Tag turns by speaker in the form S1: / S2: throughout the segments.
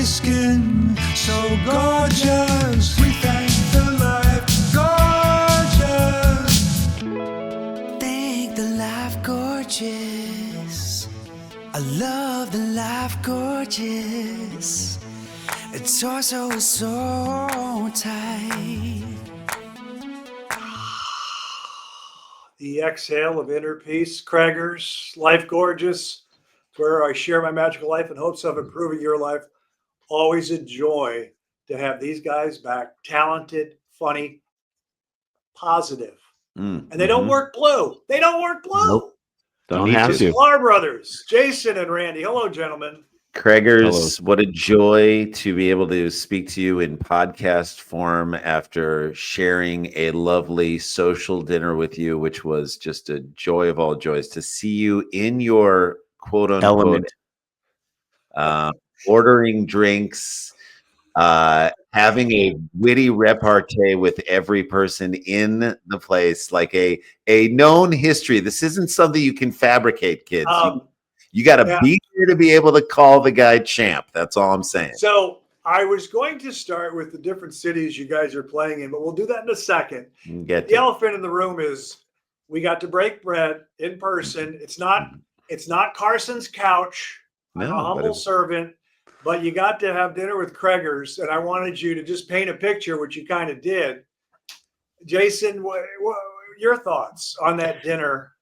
S1: my skin so gorgeous. We thank the life gorgeous. Thank the life gorgeous. I love the life gorgeous. Its torso is so tight. The exhale of inner peace, Craigers, Life Gorgeous. It's where I share my magical life in hopes of improving your life. Always a joy to have these guys back. Talented, funny, positive. And they don't work blue. They don't work blue.
S2: Nope. Don't have to.
S1: Sklar brothers, Jason and Randy. Hello, gentlemen.
S3: Craigers, hello. What a joy to be able to speak to you in podcast form after sharing a lovely social dinner with you, which was just a joy of all joys to see you in your quote unquote ordering drinks, having a witty repartee with every person in the place, like a known history. This isn't something you can fabricate, kids. You got to be here to be able to call the guy champ. That's all I'm saying.
S1: So I was going to start with the different cities you guys are playing in, but we'll do that in a second. The elephant in the room is we got to break bread in person. It's not Carson's couch. I'm a humble servant, but you got to have dinner with Craigers, and I wanted you to just paint a picture, which you kind of did. Jason, what your thoughts on that dinner?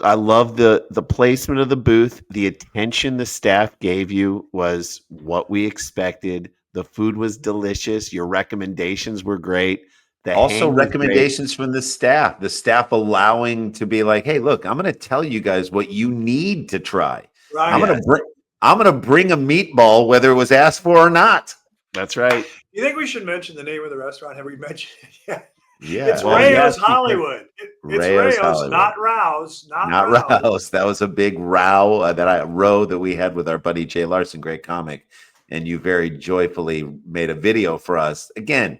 S2: I love the placement of the booth. The attention the staff gave you was what we expected. The food was delicious. Your recommendations were great.
S3: Also recommendations from the staff allowing to be like, hey, look, I'm going to tell you guys what you need to try.
S1: Right.
S3: I'm going to bring a meatball, whether it was asked for or not.
S2: That's right.
S1: You think we should mention the name of the restaurant? Have we mentioned it yet?
S3: Yeah,
S1: it's Rayo's Hollywood. It's Rayo's,
S3: Hollywood.
S1: Not Rouse.
S3: Not Rouse. That was a big row that we had with our buddy Jay Larson, great comic, and you very joyfully made a video for us. Again,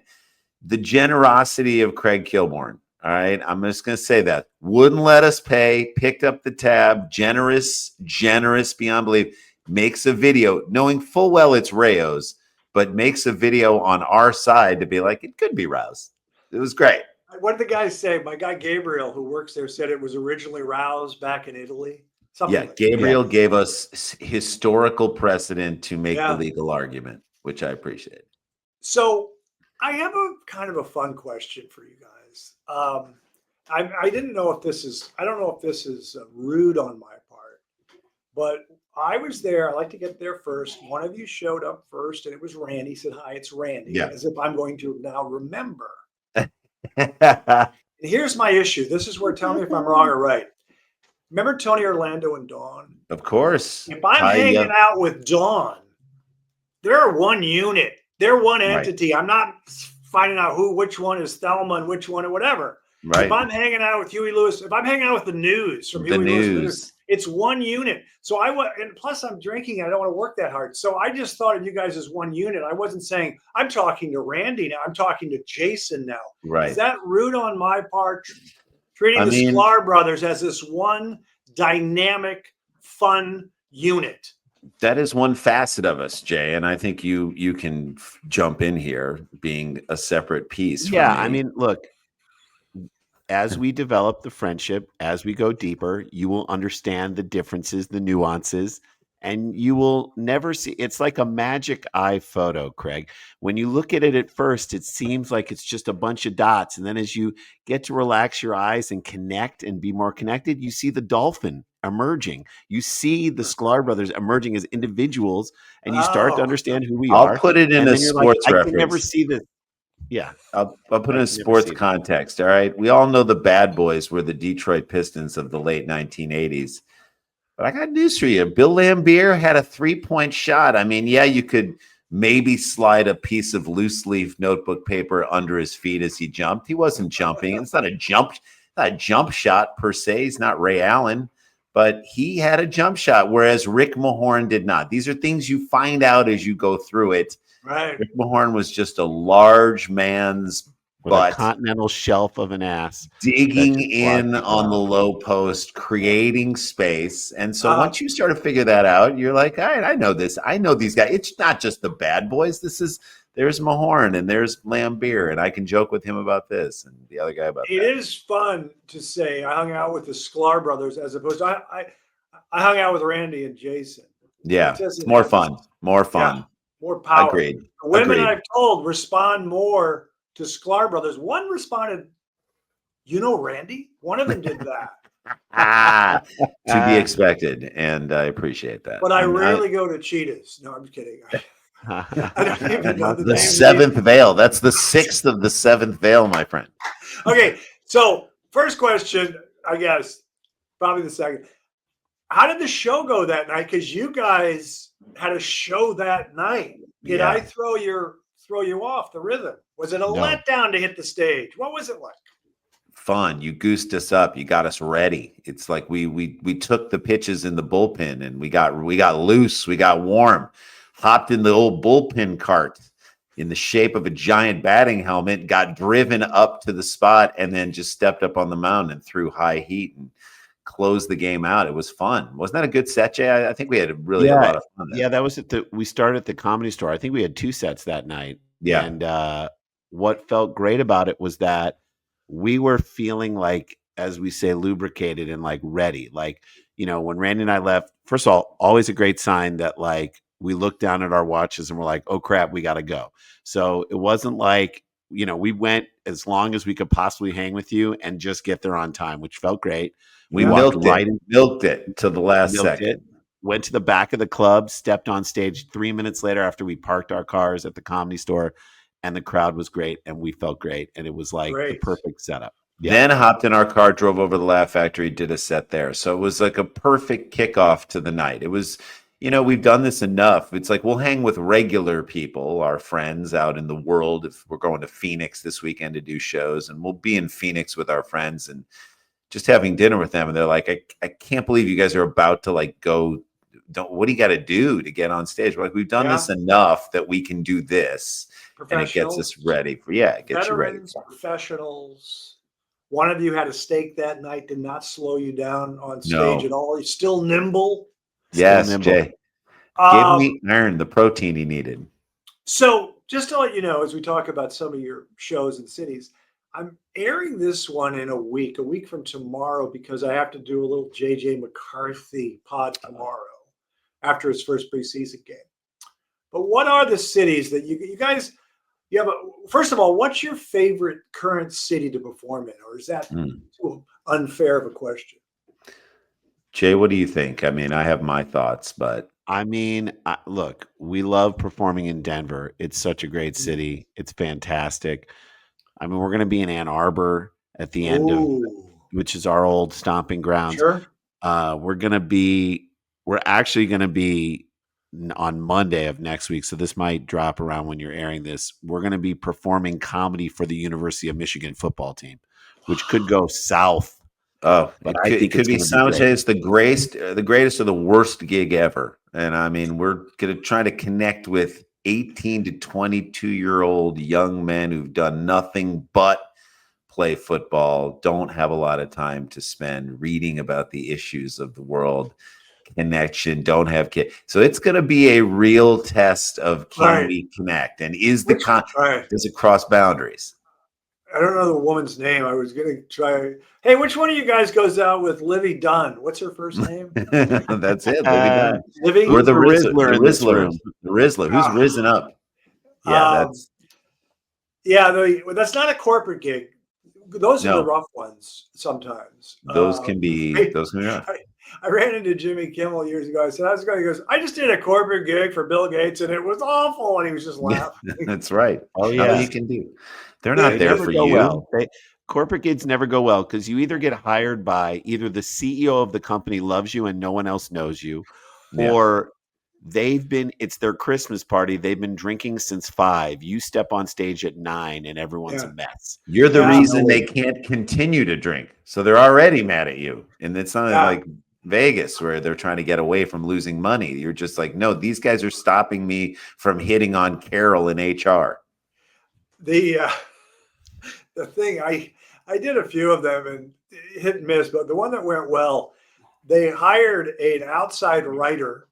S3: the generosity of Craig Kilborn. All right, I'm just going to say that wouldn't let us pay. Picked up the tab. Generous beyond belief. Makes a video, knowing full well it's Rayo's, but makes a video on our side to be like it could be Rouse. It was great.
S1: What did the guy say? My guy Gabriel, who works there, said it was originally Rouse back in Italy.
S3: Gabriel gave us historical precedent to make the legal argument, which I appreciate.
S1: So I have a kind of a fun question for you guys. I didn't know if this is, I don't know if this is rude on my part, but I was there. I like to get there first. One of you showed up first, and it was Randy. He said, hi, it's Randy, as if I'm going to now remember. And here's my issue. This is where, tell me if I'm wrong or right. Remember Tony Orlando and Dawn?
S3: Of course.
S1: If I'm hanging out with Dawn, they're one unit. They're one entity. Right. I'm not finding out which one is Thelma and which one or whatever.
S3: Right.
S1: If I'm hanging out with Huey Lewis, if I'm hanging out with the news from Huey Lewis, it's one unit. So and plus I'm drinking. I don't want to work that hard. So I just thought of you guys as one unit. I wasn't saying I'm talking to Randy now. I'm talking to Jason now.
S3: Right.
S1: Is that rude on my part? Treating the Sklar brothers as this one dynamic, fun unit.
S3: That is one facet of us, Jay, and I think you can jump in here, being a separate piece.
S2: Yeah, I mean, look. As we develop the friendship, as we go deeper, you will understand the differences, the nuances, and you will never see. It's like a magic eye photo, Craig. When you look at it at first, it seems like it's just a bunch of dots. And then as you get to relax your eyes and connect and be more connected, you see the dolphin emerging. You see the Sklar brothers emerging as individuals, and you start to understand who we are.
S3: I'll put it in a sports reference.
S2: I can never see this. Yeah.
S3: I'll put it in a sports context. All right. We all know the Bad Boys were the Detroit Pistons of the late 1980s. But I got news for you. Bill Laimbeer had a 3-point shot. I mean, you could maybe slide a piece of loose leaf notebook paper under his feet as he jumped. He wasn't jumping. It's not a jump shot per se. He's not Ray Allen, but he had a jump shot, whereas Rick Mahorn did not. These are things you find out as you go through it.
S1: Right.
S3: Rick Mahorn was just a large man's
S2: with a
S3: but
S2: continental shelf of an ass that
S3: digging
S2: just blocks
S3: in
S2: people
S3: on the
S2: out.
S3: low post, creating space. And so
S1: Uh,
S3: once you start to figure that out, you're like, all right, I know this. I know these guys. It's not just the bad boys. There's Mahorn and there's Lambeer, and I can joke with him about this and the other guy about
S1: it
S3: that.
S1: is fun to say I hung out with the Sklar brothers as opposed to I hung out with Randy and Jason. It
S3: Yeah, it's
S1: doesn't
S3: more
S1: have
S3: fun. More
S1: yeah,
S3: fun.
S1: more power.
S3: Agreed.
S1: The women
S3: Agreed.
S1: I've told respond more to Sklar brothers. One responded, "You know Randy?" One of them did that.
S3: Ah, to be expected, and I appreciate that.
S1: But I
S3: And
S1: rarely go to Cheetahs. No, I'm kidding. I don't even know the
S3: the
S1: name of
S3: seventh
S1: these.
S3: veil. That's the sixth of the seventh veil, my friend.
S1: Okay, so first question, I guess, probably the second. How did the show go that night? Because you guys had a show that night. Did
S3: Yeah.
S1: I throw you off the rhythm? Was it a
S2: No.
S1: letdown to hit the stage? What was it like?
S3: Fun. You goosed us up. You got us ready. It's like we took the pitches in the bullpen and we got loose. We got warm. Hopped in the old bullpen cart in the shape of a giant batting helmet. Got driven up to the spot and then just stepped up on the mound and threw high heat and closed the game out. It was fun. Wasn't that a good set, Jay? I think we had really a lot of fun there.
S2: Yeah, that was we started at the Comedy Store. I think we had 2 sets that night.
S3: Yeah.
S2: And what felt great about it was that we were feeling like, as we say, lubricated and like ready. Like, when Randy and I left, first of all, always a great sign that like we looked down at our watches and we're like, oh crap, we got to go. So it wasn't like, we went as long as we could possibly hang with you and just get there on time, which felt great.
S3: We
S2: walked
S3: milked it to the last
S2: milked
S3: second.
S2: it, went to the back of the club, stepped on stage 3 minutes later after we parked our cars at the Comedy Store, and the crowd was great and we felt great. And it was like the
S1: Great.
S2: perfect setup. Yeah.
S3: Then hopped in our car, drove over to the Laugh Factory, did a set there. So it was like a perfect kickoff to the night. It was, we've done this enough. It's like we'll hang with regular people, our friends out in the world. If we're going to Phoenix this weekend to do shows, and we'll be in Phoenix with our friends and just having dinner with them. And they're like, I can't believe you guys are about to like go. What do you got to do to get on stage? We're like, we've done this enough that we can do this. And it gets us ready for, it gets you ready.
S1: Veterans, professionals. One of you had a steak that night, did not slow you down on stage at all. You're still nimble.
S3: Yes,
S2: nimble.
S3: Jay. Give me iron, the protein he needed.
S1: So just to let you know, as we talk about some of your shows and cities, I'm airing this one in a week from tomorrow, because I have to do a little JJ McCarthy pod tomorrow after his first preseason game. But what are the cities that you guys, you have first of all, what's your favorite current city to perform in? Or is that too unfair of a question?
S3: Jay, what do you think? I mean, I have my thoughts, but
S2: I mean, look, we love performing in Denver. It's such a great city. It's fantastic. I mean, we're going to be in Ann Arbor at the end of, which is our old stomping grounds.
S1: Sure.
S2: We're actually going to be on Monday of next week. So this might drop around when you're airing this. We're going to be performing comedy for the University of Michigan football team, which could go south.
S3: Oh,
S2: but
S3: it could be simultaneous. The greatest or the worst gig ever. And I mean, we're going to try to connect with 18 to 22-year-old young men who've done nothing but play football, don't have a lot of time to spend reading about the issues of the world, connection, don't have kids. So it's going to be a real test of can we connect, and does it cross boundaries?
S1: I don't know the woman's name. I was going to try. Hey, which one of you guys goes out with Livy Dunn? What's her first name?
S3: That's it, Livy Dunn.
S1: Livy?
S3: We're the
S2: Rizzler in this
S3: Rizzler.
S2: room.
S3: The Rizzler. Who's risen up? Yeah,
S1: that's not a corporate gig. Those are the rough ones sometimes.
S3: Those can be rough.
S1: I ran into Jimmy Kimmel years ago. I said, how's it going? He goes, I just did a corporate gig for Bill Gates and it was awful. And he was just laughing.
S3: That's right.
S2: Oh, yeah.
S3: All you can do. They're not there for you.
S2: Well. Corporate gigs never go well because you either get hired by either the CEO of the company loves you and no one else knows you, or it's their Christmas party. They've been drinking since 5. You step on stage at 9 and everyone's a mess.
S3: You're the reason they can't continue to drink. So they're already mad at you. And it's not like Vegas where they're trying to get away from losing money. You're just like, no, these guys are stopping me from hitting on Carol in HR.
S1: the thing. I did a few of them and hit and miss, but the one that went well, they hired an outside writer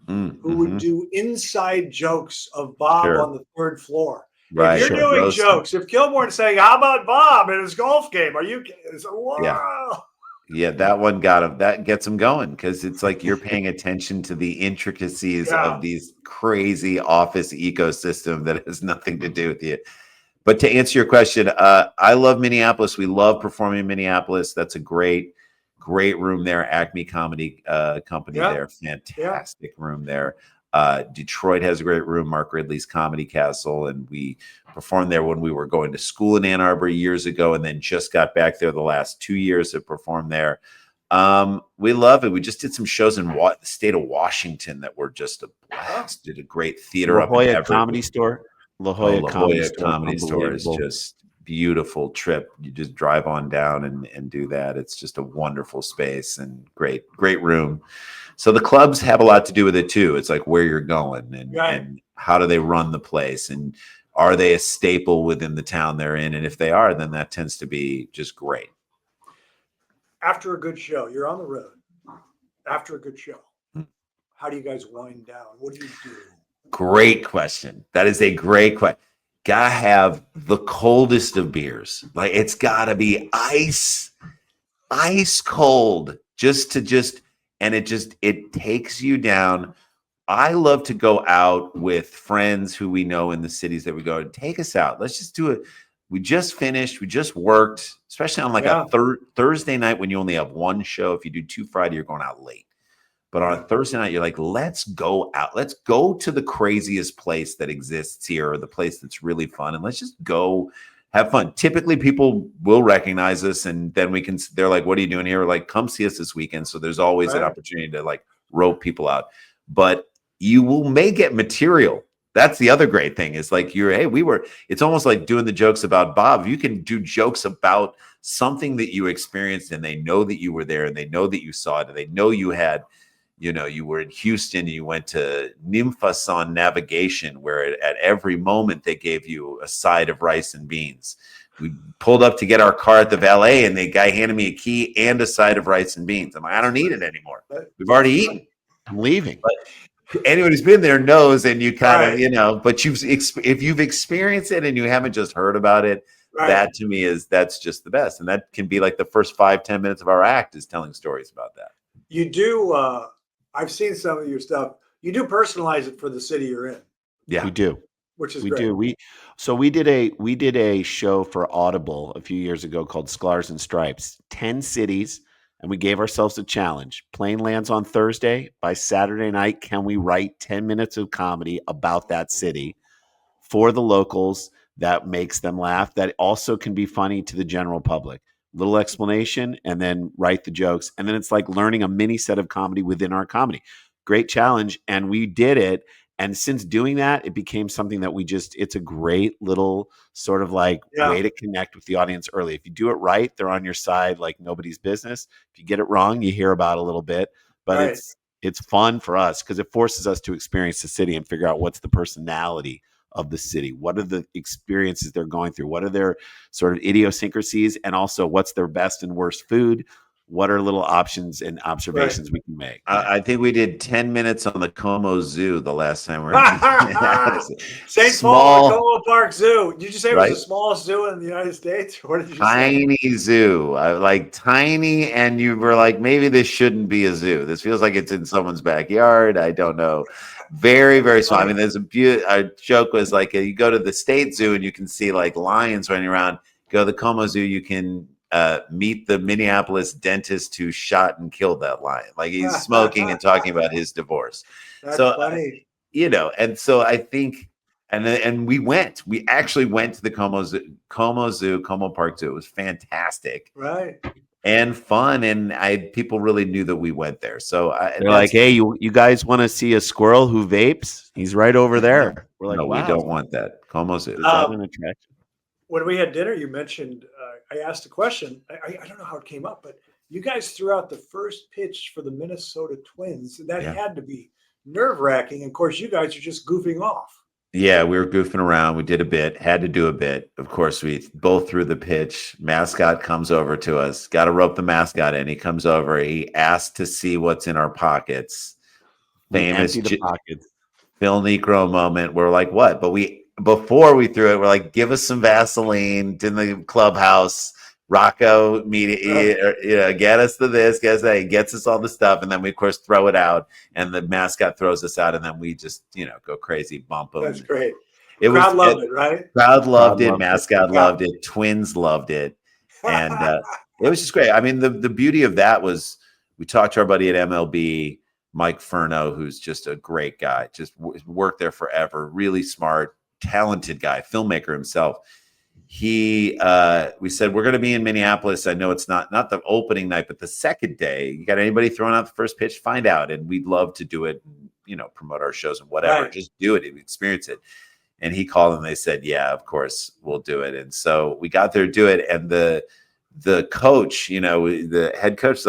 S1: who would
S3: Mm-hmm.
S1: do inside jokes of Bob
S3: Sure.
S1: on the third floor.
S3: Right.
S1: If you're
S2: Sure.
S1: doing
S3: Roast him.
S1: jokes, if Kilborn's saying, "How about Bob in his golf game?" Are you? It's,
S3: Yeah.
S1: wow.
S3: Yeah, that one got him. That gets him going because it's like you're paying attention to the intricacies
S1: Yeah.
S3: of these crazy office ecosystem that has nothing to do with you. But to answer your question, I love Minneapolis. We love performing in Minneapolis. That's a great room there. Acme Comedy Company
S1: Yeah.
S3: there,
S1: Yeah.
S3: fantastic room there. Detroit has a great room, Mark Ridley's Comedy Castle, and we performed there when we were going to school in Ann Arbor years ago, and then just got back there the last 2 years to perform there. We love it. We just did some shows in the state of Washington that were just a blast. Did a great theater
S2: La
S3: up in
S2: Jolla
S3: Everett.
S2: Comedy Store. La
S3: Oh,
S2: Jolla
S3: La
S2: Comedy
S3: Jolla
S2: Store.
S3: Comedy Store is
S2: Unbelievable.
S3: just beautiful trip. You just drive on down and do that. It's just a wonderful space and great room. So the clubs have a lot to do with it too. It's like where you're going and how do they run the place and are they a staple within the town they're in? And if they are, then that tends to be just great.
S1: After a good show, you're on the road. After a good show, how do you guys wind down? What do you do?
S3: Great question. That is a great question. Gotta have the coldest of beers. Like it's gotta be ice cold and it takes you down. I love to go out with friends who we know in the cities that we go to. Take us out. Let's just do it. We just finished. We just worked, especially on like a Thursday night when you only have one show. If you do 2 Friday, you're going out late. But on a Thursday night, you're like, let's go out. Let's go to the craziest place that exists here, or the place that's really fun, and let's just go have fun. Typically, people will recognize us, and then they're like, what are you doing here? We're like, come see us this weekend. So there's always an opportunity to like rope people out. But you may get material. That's the other great thing is like it's almost like doing the jokes about Bob. You can do jokes about something that you experienced and they know that you were there and they know that you saw it and they know you had, you were in Houston and you went to Nymphas on navigation where at every moment they gave you a side of rice and beans. We pulled up to get our car at the valet and the guy handed me a key and a side of rice and beans. I'm like, I don't need it anymore. We've already eaten.
S2: I'm leaving.
S3: But anyone who's been there knows, and you kind of, but if you've experienced it and you haven't just heard about it, that to me that's just the best. And that can be like the first 5-10 minutes of our act is telling stories about that.
S1: You do, I've seen some of your stuff. You do personalize it for the city you're in.
S3: Yeah,
S2: we do.
S1: Which is
S2: we
S1: great.
S2: do. We did a show for Audible a few years ago called Sklars and Stripes, 10 cities. And we gave ourselves a challenge. Plane lands on Thursday. By Saturday night, can we write 10 minutes of comedy about that city for the locals that makes them laugh, that also can be funny to the general public? Little explanation and then write the jokes. And then it's like learning a mini set of comedy within our comedy. Great challenge. And we did it. And since doing that, it became something that it's a great little sort of like way to connect with the audience early. If you do it right, they're on your side like nobody's business. If you get it wrong, you hear about it a little bit, but it's fun for us because it forces us to experience the city and figure out what's the personality of the city. What are the experiences they're going through? What are their sort of idiosyncrasies? And also what's their best and worst food? What are little options and observations we can make?
S3: I think we did 10 minutes on the Como Zoo the last time we were
S1: St. Paul Como Park Zoo. Did you say it was the smallest zoo in the United States? What did you say?
S3: Tiny zoo. like tiny, and you were like, maybe this shouldn't be a zoo. This feels like it's in someone's backyard. I don't know. Very, very small. I mean, there's a joke was like, you go to the State Zoo and you can see like lions running around. Go to the Como Zoo, you can meet the Minneapolis dentist who shot and killed that lion. Like he's smoking and talking about his divorce.
S1: That's funny.
S3: And so I think, and we actually went to the Como Park Zoo. It was fantastic.
S1: Right.
S3: And fun. And people really knew that we went there. So
S2: they're like, hey, you guys want to see a squirrel who vapes? He's right over there. We're like,
S3: no,
S2: wow.
S3: We don't want that. Como Zoo.
S2: Is that an attraction?
S1: When we had dinner, you mentioned, I asked a question. I don't know how it came up, but you guys threw out the first pitch for the Minnesota Twins. That had to be nerve-wracking. Of course, you guys are just goofing off.
S3: Yeah, we were goofing around. We did a bit, had to do a bit. Of course, we both threw the pitch. Mascot comes over to us. Got to rope the mascot in. He comes over. He asked to see what's in our pockets.
S2: We
S3: Famous
S2: empty the pockets.
S3: Phil Necro moment. We're like, what? But before we threw it, we're like, give us some Vaseline in the clubhouse. Rocco, get us to this, get us that. He gets us all the stuff, and then we of course throw it out, and the mascot throws us out, and then we just go crazy, bump them.
S1: That's great.
S3: It
S1: Crowd
S3: was
S1: loved it, right?
S3: crowd loved it,
S2: loved it.
S3: mascot
S1: Yeah.
S3: loved it, twins loved it, and it was just great. I mean, the beauty of that was we talked to our buddy at MLB, Mike Furno, who's just a great guy, just worked there forever, really smart, talented guy, filmmaker himself. We said, we're going to be in Minneapolis. I know it's not the opening night, but the second day. You got anybody throwing out the first pitch? Find out, and we'd love to do it. Promote our shows and whatever.
S1: Right.
S3: Just do it and experience it. And he called and they said, yeah, of course we'll do it. And so we got there to do it. And the coach, the head coach,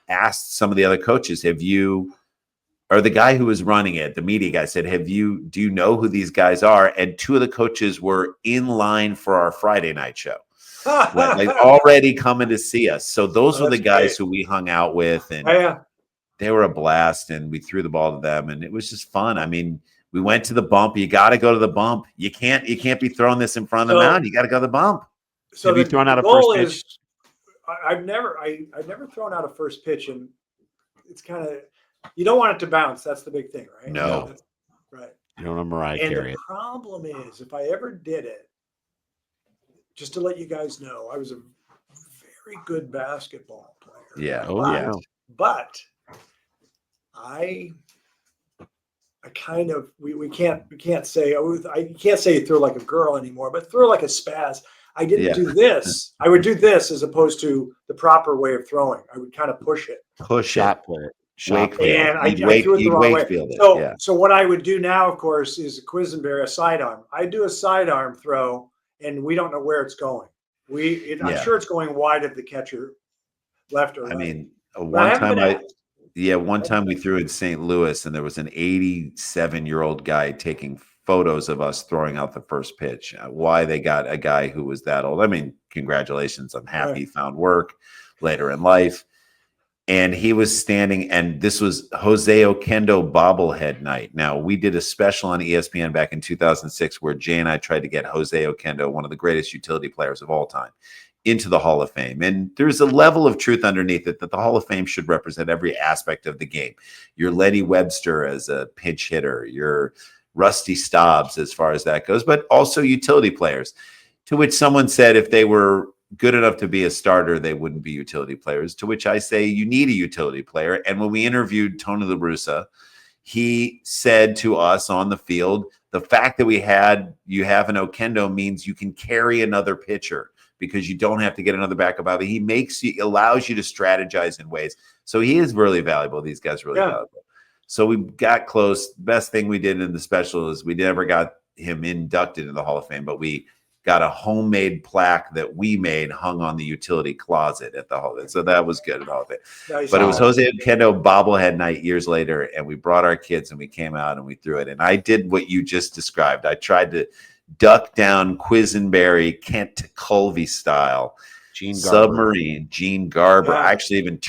S3: asked some of the other coaches, or the guy who was running it, the media guy said, do you know who these guys are? And two of the coaches were in line for our Friday night show, already coming to see us. So those were the guys who we hung out with, and they were a blast, and we threw the ball to them, and it was just fun. I mean, we went to the bump. You got to go to the bump. You can't be throwing this in front of the mound. You got to go to the bump.
S1: So
S2: have you thrown out a first pitch?
S1: I've never thrown out a first pitch, and it's kind of, you don't want it to bounce. That's the big thing, right?
S3: No.
S1: Right.
S2: You don't know Mariah
S1: And
S2: Carey.
S1: the problem is, if I ever did it, just to let you guys know, I was a very good basketball player.
S3: Yeah.
S2: Oh, yeah.
S1: But I kind of, we can't say, I can't say throw like a girl anymore, but throw like a spaz. I didn't do this. I would do this as opposed to the proper way of throwing. I would kind of push it.
S2: Shot player.
S1: And I threw it the wrong way. So what I would do now, of course, is a Quisenberry, a sidearm. I do a sidearm throw, and we don't know where it's going. I'm sure it's going wide of the catcher, left or right.
S3: I mean, one time we threw in St. Louis, and there was an 87-year-old guy taking photos of us throwing out the first pitch. Why they got a guy who was that old? I mean, congratulations. I'm happy he found work later in life. And he was standing, and this was Jose Oquendo bobblehead night. Now, we did a special on ESPN back in 2006 where Jay and I tried to get Jose Oquendo, one of the greatest utility players of all time, into the Hall of Fame. And there's a level of truth underneath it that the Hall of Fame should represent every aspect of the game. Your Lenny Webster as a pinch hitter, your Rusty Staubs as far as that goes, but also utility players, to which someone said if they were good enough to be a starter, they wouldn't be utility players, to which I say you need a utility player. And when we interviewed Tony La Russa, he said to us on the field, the fact that you have an Oquendo means you can carry another pitcher because you don't have to get another backup out. He allows you to strategize in ways. So he is really valuable. These guys are really valuable. So we got close. Best thing we did in the special is we never got him inducted into the Hall of Fame, but we got a homemade plaque that we made hung on the utility closet at the Hall of Fame. So that was good at all of it. Nice. But it was Jose Oquendo bobblehead night years later, and we brought our kids and we came out and we threw it. And I did what you just described. I tried to duck down Quisenberry, Kent Colby style, submarine, Gene Garber. I actually even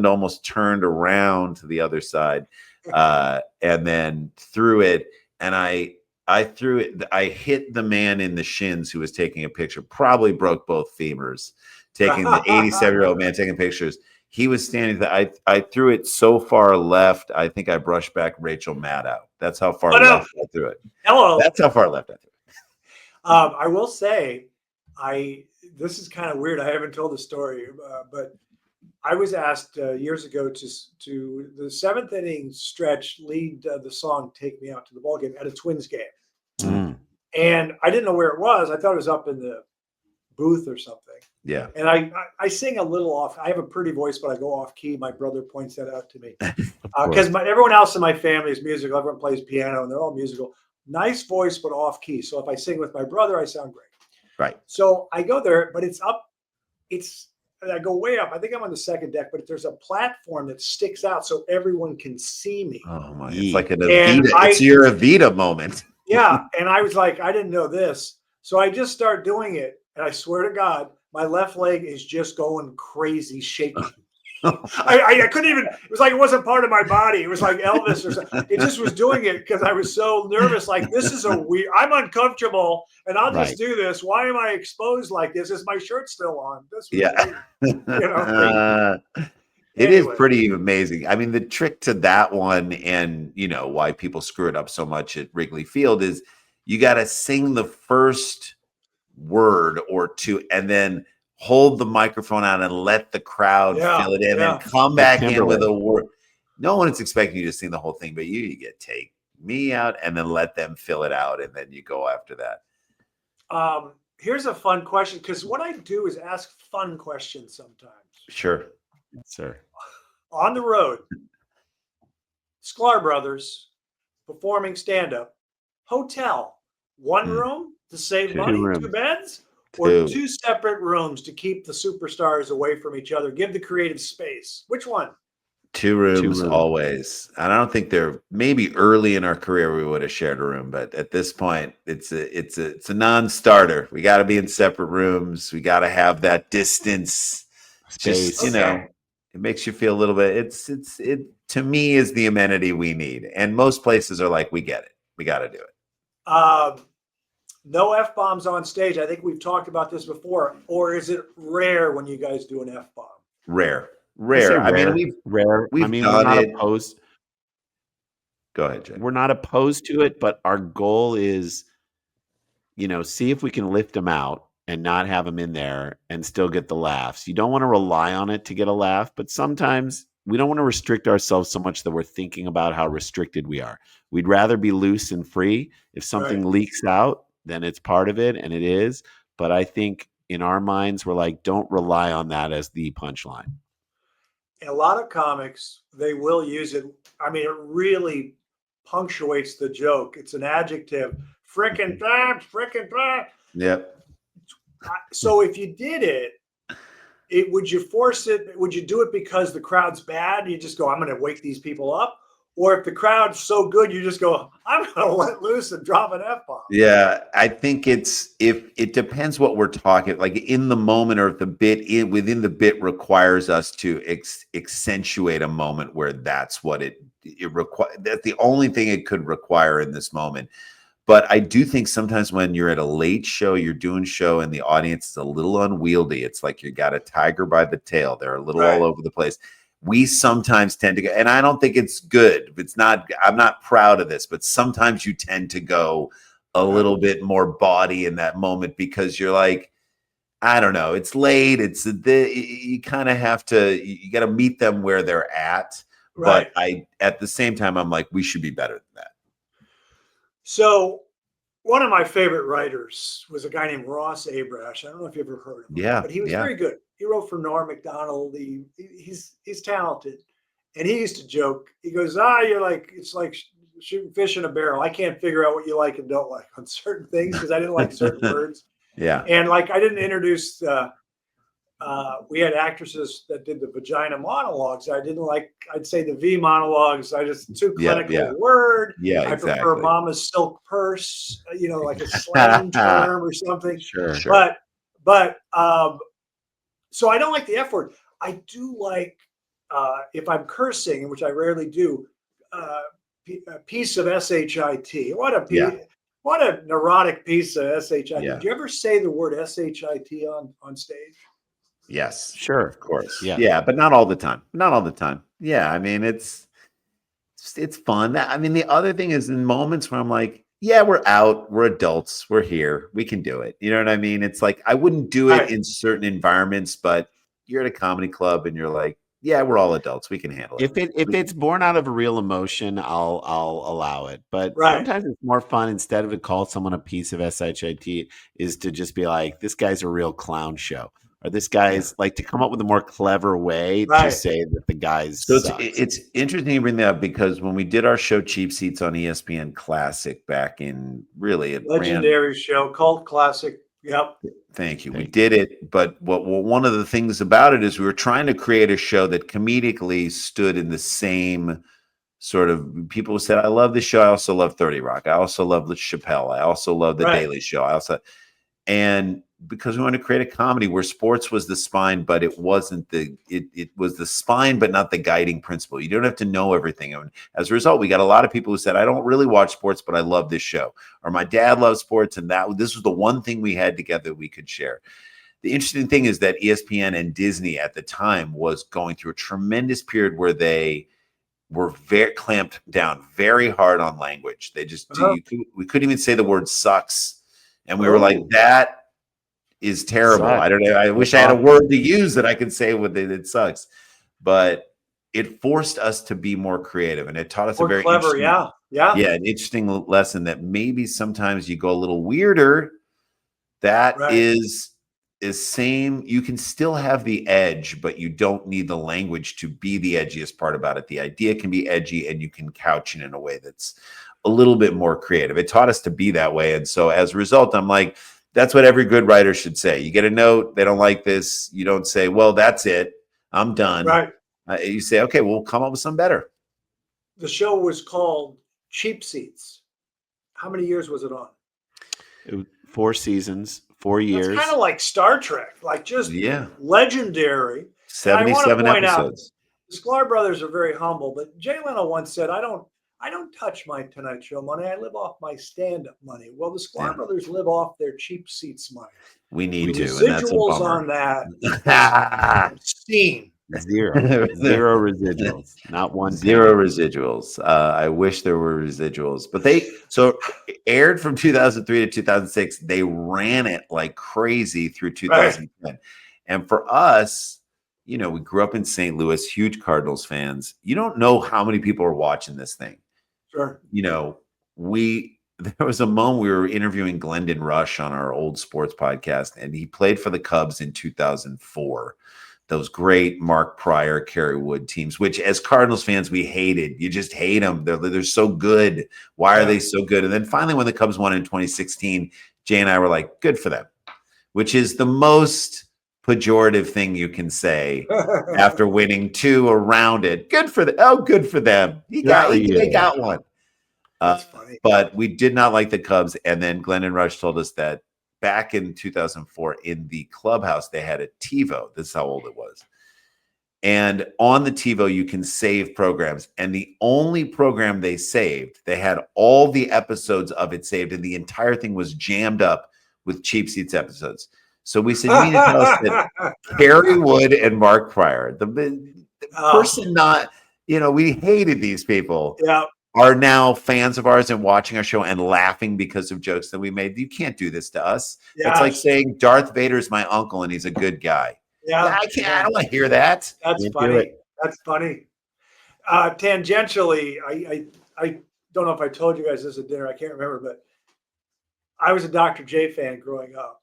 S3: almost turned around to the other side and then threw it. And I threw it. I hit the man in the shins who was taking a picture, probably broke both femurs, taking the 87-year-old man taking pictures. He was standing there. I threw it so far left, I think I brushed back Rachel Maddow. That's how far left I threw it.
S1: Hello.
S3: That's how far left I threw it.
S1: I will say, this is kind of weird. I haven't told the story, but I was asked years ago to the seventh inning stretch lead the song "Take Me Out to the Ball Game" at a Twins game. And I didn't know where it was. I thought it was up in the booth or something.
S3: Yeah.
S1: And I sing a little off. I have a pretty voice, but I go off key. My brother points that out to me because everyone else in my family is musical. Everyone plays piano and they're all musical. Nice voice, but off key. So if I sing with my brother, I sound great.
S3: Right.
S1: So I go there, but it's up. I go way up. I think I'm on the second deck, but there's a platform that sticks out so everyone can see me.
S3: Oh my! It's like an Evita. It's your Evita moment.
S1: Yeah. And I was like, I didn't know this. So I just start doing it. And I swear to God, my left leg is just going crazy, shaking. I couldn't even, it was like it wasn't part of my body. It was like Elvis or something. It just was doing it because I was so nervous. Like, this is a weird, I'm uncomfortable and I'll just
S2: Right.
S1: do this. Why am I exposed like this? Is my shirt still on? This was
S3: Yeah.
S1: weird, you know?
S3: It is
S1: Anyway,
S3: pretty amazing. I mean, the trick to that one, and why people screw it up so much at Wrigley Field, is you got to sing the first word or two and then hold the microphone out and let the crowd
S1: yeah,
S3: fill it in and
S1: yeah.
S3: come
S2: Like
S3: back in with
S2: Timberlake.
S3: a word. No one is expecting you to sing the whole thing, but you get take me out and then let them fill it out, and then you go after that.
S1: Here's a fun question because what I do is ask fun questions sometimes.
S3: Sure.
S2: Yes, sir.
S1: On the road, Sklar Brothers performing stand up, hotel, one
S3: Hmm.
S1: room to save
S3: Two
S1: money, two
S2: rooms.
S1: beds, or two separate rooms to keep the superstars away from each other, give the creative space. Which one?
S3: Two rooms
S2: rooms.
S3: always. And I don't think they're maybe early in our career we would have shared a room, but at this point it's a non-starter. We got to be in separate rooms. We got to have that distance. Just,
S2: Space.
S1: Okay.
S3: it makes you feel a little bit it to me is the amenity we need. And most places are like, we get it. We got to do it.
S1: No F bombs on stage. I think we've talked about this before. Or is it rare when you guys do an F bomb?
S3: Rare.
S2: I say
S3: I mean,
S2: rare. Rare. I
S3: we've
S2: mean, we're
S3: done
S2: not
S3: it.
S2: opposed.
S3: Go ahead, Jay.
S2: We're not opposed to it, but our goal is, see if we can lift them out and not have them in there and still get the laughs. You don't want to rely on it to get a laugh, but sometimes we don't want to restrict ourselves so much that we're thinking about how restricted we are. We'd rather be loose and free. If something
S1: Right.
S2: leaks out, then it's part of it, and it is. But I think in our minds, we're like, don't rely on that as the punchline.
S1: In a lot of comics, they will use it. I mean, it really punctuates the joke. It's an adjective. Frickin' blah, frickin' blah.
S3: Yep.
S1: So if you did it, would you force it? Would you do it because the crowd's bad? You just go, I'm going to wake these people up. Or if the crowd's so good, you just go, I'm going to let loose and drop an F bomb.
S3: Yeah, I think if it depends what we're talking, like in the moment, or if the bit within the bit requires us to accentuate a moment where that's what it requires. That's the only thing it could require in this moment. But I do think sometimes when you're at a late show, you're doing show and the audience is a little unwieldy. It's like you got a tiger by the tail. They're a little all over the place. We sometimes tend to go, and I don't think it's good. It's not, I'm not proud of this, but sometimes you tend to go a little bit more body in that moment because you're like, I don't know, it's late. You kind of have to, you got to meet them where they're at.
S1: Right.
S3: But at the same time, I'm like, we should be better than that.
S1: So one of my favorite writers was a guy named Ross Abrash. I don't know if you ever heard of him,
S3: Yeah.
S1: but he was very good. He wrote for Norm Macdonald. He's talented. And he used to joke. He goes, it's like shooting fish in a barrel. I can't figure out what you like and don't like on certain things because I didn't like certain words.
S3: Yeah.
S1: And like I didn't introduce we had actresses that did the vagina monologues. I didn't like, I'd say the V monologues. I just too clinical a word.
S3: Yeah,
S1: I
S3: exactly.
S1: prefer mama's silk purse, like a slang term or something.
S2: Sure.
S1: But so I don't like the F word. I do like, if I'm cursing, which I rarely do, a piece of shit. What a neurotic piece of shit.
S3: Yeah.
S1: Did you ever say the word shit on stage?
S3: Yes.
S2: Sure.
S3: Of course.
S2: Yeah.
S3: Yeah, but not all the time. Not all the time. Yeah, I mean, it's fun. I mean, the other thing is in moments where I'm like, yeah, we're out, we're adults, we're here, we can do it. You know what I mean? It's like I wouldn't do it in certain environments, but you're at a comedy club and you're like, yeah, we're all adults, we can handle it.
S2: If it's born out of a real emotion, I'll allow it. But sometimes it's more fun instead of to call someone a piece of shit is to just be like, this guy's a real clown show. Or this guy's like to come up with a more clever way to say that the guy's
S3: so
S2: sucks.
S3: it's interesting you bring that up because when we did our show Cheap Seats on ESPN Classic back in
S1: legendary show, cult classic. Yep.
S3: Thank you. We did it, but one of the things about it is we were trying to create a show that comedically stood in the same sort of people who said, I love this show. I also love 30 Rock. I also love the Chappelle. I also love the
S1: Right.
S3: Daily Show. And because we wanted to create a comedy where sports was the spine, but it wasn't it was the spine, but not the guiding principle. You don't have to know everything. And as a result, we got a lot of people who said, I don't really watch sports, but I love this show. Or my dad loves sports, and this was the one thing we had together we could share. The interesting thing is that ESPN and Disney at the time was going through a tremendous period where they were very clamped down very hard on language. They just we couldn't even say the word sucks. And we were like, that is terrible.
S2: Sucks.
S3: I don't know. I wish I had a word to use that I could say what it sucks. But it forced us to be more creative, and it taught us a very
S1: clever.
S3: an interesting lesson that maybe sometimes you go a little weirder. That is same. You can still have the edge, but you don't need the language to be the edgiest part about it. The idea can be edgy, and you can couch it in a way that's a little bit more creative. It taught us to be that way. And so as a result, I'm like, that's what every good writer should say. You get a note, they don't like this. You don't say, well, that's it, I'm done.
S1: Right.
S3: You say, okay, we'll come up with some better.
S1: The show was called Cheap Seats. How many years was it on?
S2: 4 seasons, 4 years.
S1: It's kind of like Star Trek, like just legendary.
S3: 77 episodes.
S1: The Sklar brothers are very humble, but Jay Leno once said, I don't touch my Tonight Show money. I live off my stand-up money. Well, the Sklar brothers live off their Cheap Seats money.
S3: We need to.
S1: Residuals
S3: and that's a bummer.
S1: on that. Steam.
S2: Zero residuals. Not one.
S3: Zero residuals. I wish there were residuals, but so aired from 2003 to 2006. They ran it like crazy through 2010. Right. And for us, we grew up in St. Louis, huge Cardinals fans. You don't know how many people are watching this thing.
S1: Sure.
S3: There was a moment we were interviewing Glendon Rush on our old sports podcast, and he played for the Cubs in 2004. Those great Mark Pryor, Kerry Wood teams, which as Cardinals fans, we hated. You just hate them. They're so good. Why are they so good? And then finally, when the Cubs won in 2016, Jay and I were like, good for them, which is the most pejorative thing you can say after winning 2 around it. Good for them. Oh, good for them. They got one.
S1: That's funny.
S3: But we did not like the Cubs. And then Glendon Rush told us that back in 2004, in the clubhouse, they had a TiVo. This is how old it was. And on the TiVo, you can save programs. And the only program they saved, they had all the episodes of it saved, and the entire thing was jammed up with Cheap Seats episodes. So we said, you need to tell us that Kerry Wood and Mark Pryor, the person not, we hated these people.
S1: Yeah.
S3: Are now fans of ours and watching our show and laughing because of jokes that we made. You can't do this to us. Yeah. It's like saying Darth Vader's my uncle and he's a good guy.
S1: Yeah,
S3: I can't. I don't want to hear that.
S1: That's funny. That's funny. Tangentially, I don't know if I told you guys this at dinner. I can't remember, but I was a Dr. J fan growing up,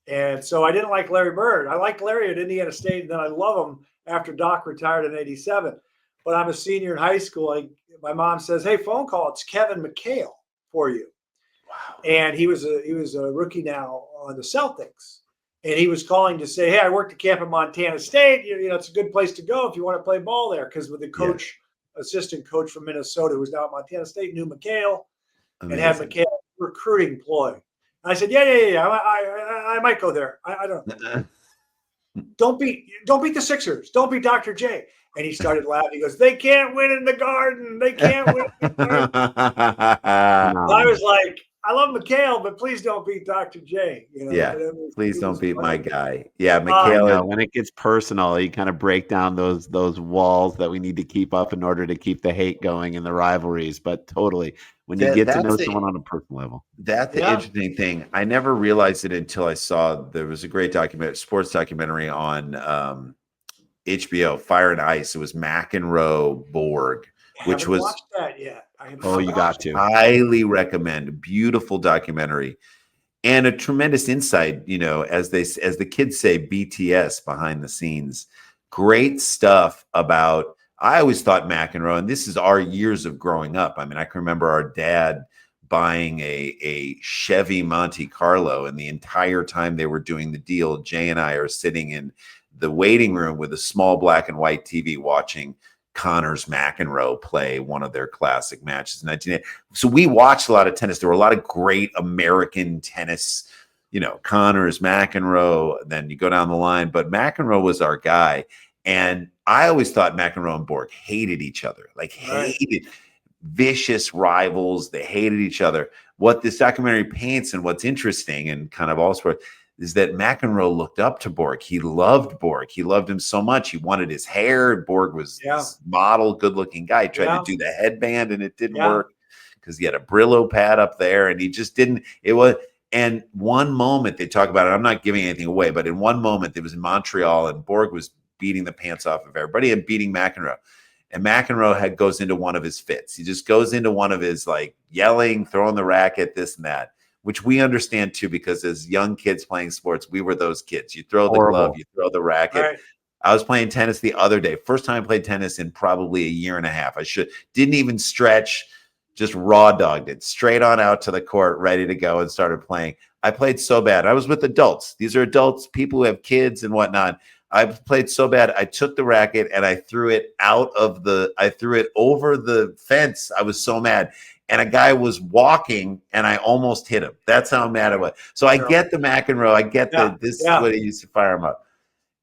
S1: and so I didn't like Larry Bird. I liked Larry at Indiana State, and then I love him after Doc retired in '87. But I'm a senior in high school. My mom says, "Hey, phone call. It's Kevin McHale for you." Wow. And he was a rookie now on the Celtics, and he was calling to say, "Hey, I worked at camp at Montana State. It's a good place to go if you want to play ball there." Because with the coach, assistant coach from Minnesota, who was now at Montana State, knew McHale and had McHale recruiting ploy. And I said, "Yeah. I might go there. I don't know. Don't beat the Sixers. Don't beat Dr. J." And he started laughing. He goes, "They can't win in the Garden. They can't win in the Garden." I was like, "I love McHale, but please don't beat Dr. J."
S3: Please don't beat my guy. Yeah, McHale.
S2: When it gets personal, you kind of break down those walls that we need to keep up in order to keep the hate going and the rivalries. But totally, when you get to know someone on a personal level,
S3: that's the interesting thing. I never realized it until I saw there was a great sports documentary on HBO, Fire and Ice. It was McEnroe Borg, which was
S1: watched that yet.
S2: You got to
S3: highly recommend. Beautiful documentary and a tremendous insight. As the kids say, BTS behind the scenes. Great stuff about. I always thought McEnroe, and this is our years of growing up. I mean, I can remember our dad buying a Chevy Monte Carlo, and the entire time they were doing the deal, Jay and I are sitting in the waiting room with a small black and white TV watching Connors McEnroe play one of their classic matches in 1980. So we watched a lot of tennis. There were a lot of great American tennis, Connors, McEnroe, then you go down the line, but McEnroe was our guy. And I always thought McEnroe and Borg hated each other, hated, vicious rivals. They hated each other. What this documentary paints and what's interesting and kind of all sport is that McEnroe looked up to Borg. He loved Borg. He loved him so much. He wanted his hair. Borg was this model, good-looking guy. He tried to do the headband, and it didn't work because he had a Brillo pad up there, and he just didn't. And one moment they talk about it. I'm not giving anything away, but in one moment, it was in Montreal, and Borg was beating the pants off of everybody and beating McEnroe. And McEnroe goes into one of his fits. He just goes into one of his yelling, throwing the racket, this and that, which we understand too, because as young kids playing sports, we were those kids. You throw the glove, you throw the racket. Right. I was playing tennis the other day. First time I played tennis in probably a year and a half. Didn't even stretch, just raw dogged it straight on out to the court, ready to go, and started playing. I played so bad. I was with adults. These are adults, people who have kids and whatnot. I played so bad. I took the racket and I threw it over the fence. I was so mad. And a guy was walking and I almost hit him. That's how mad I was. So I get the McEnroe. I get this is what he used to fire him up.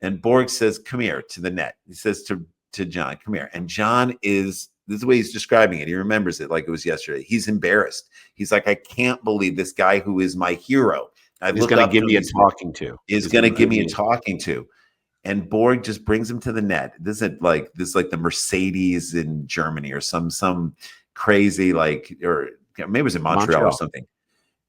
S3: And Borg says, come here to the net. He says to John, come here. And John this is the way he's describing it. He remembers it like it was yesterday. He's embarrassed. He's like, I can't believe this guy who is my hero.
S2: He's going to give me a talking to.
S3: Is going to give me a talking to. And Borg just brings him to the net. This is like the Mercedes in Germany or some crazy or maybe it was in Montreal or something.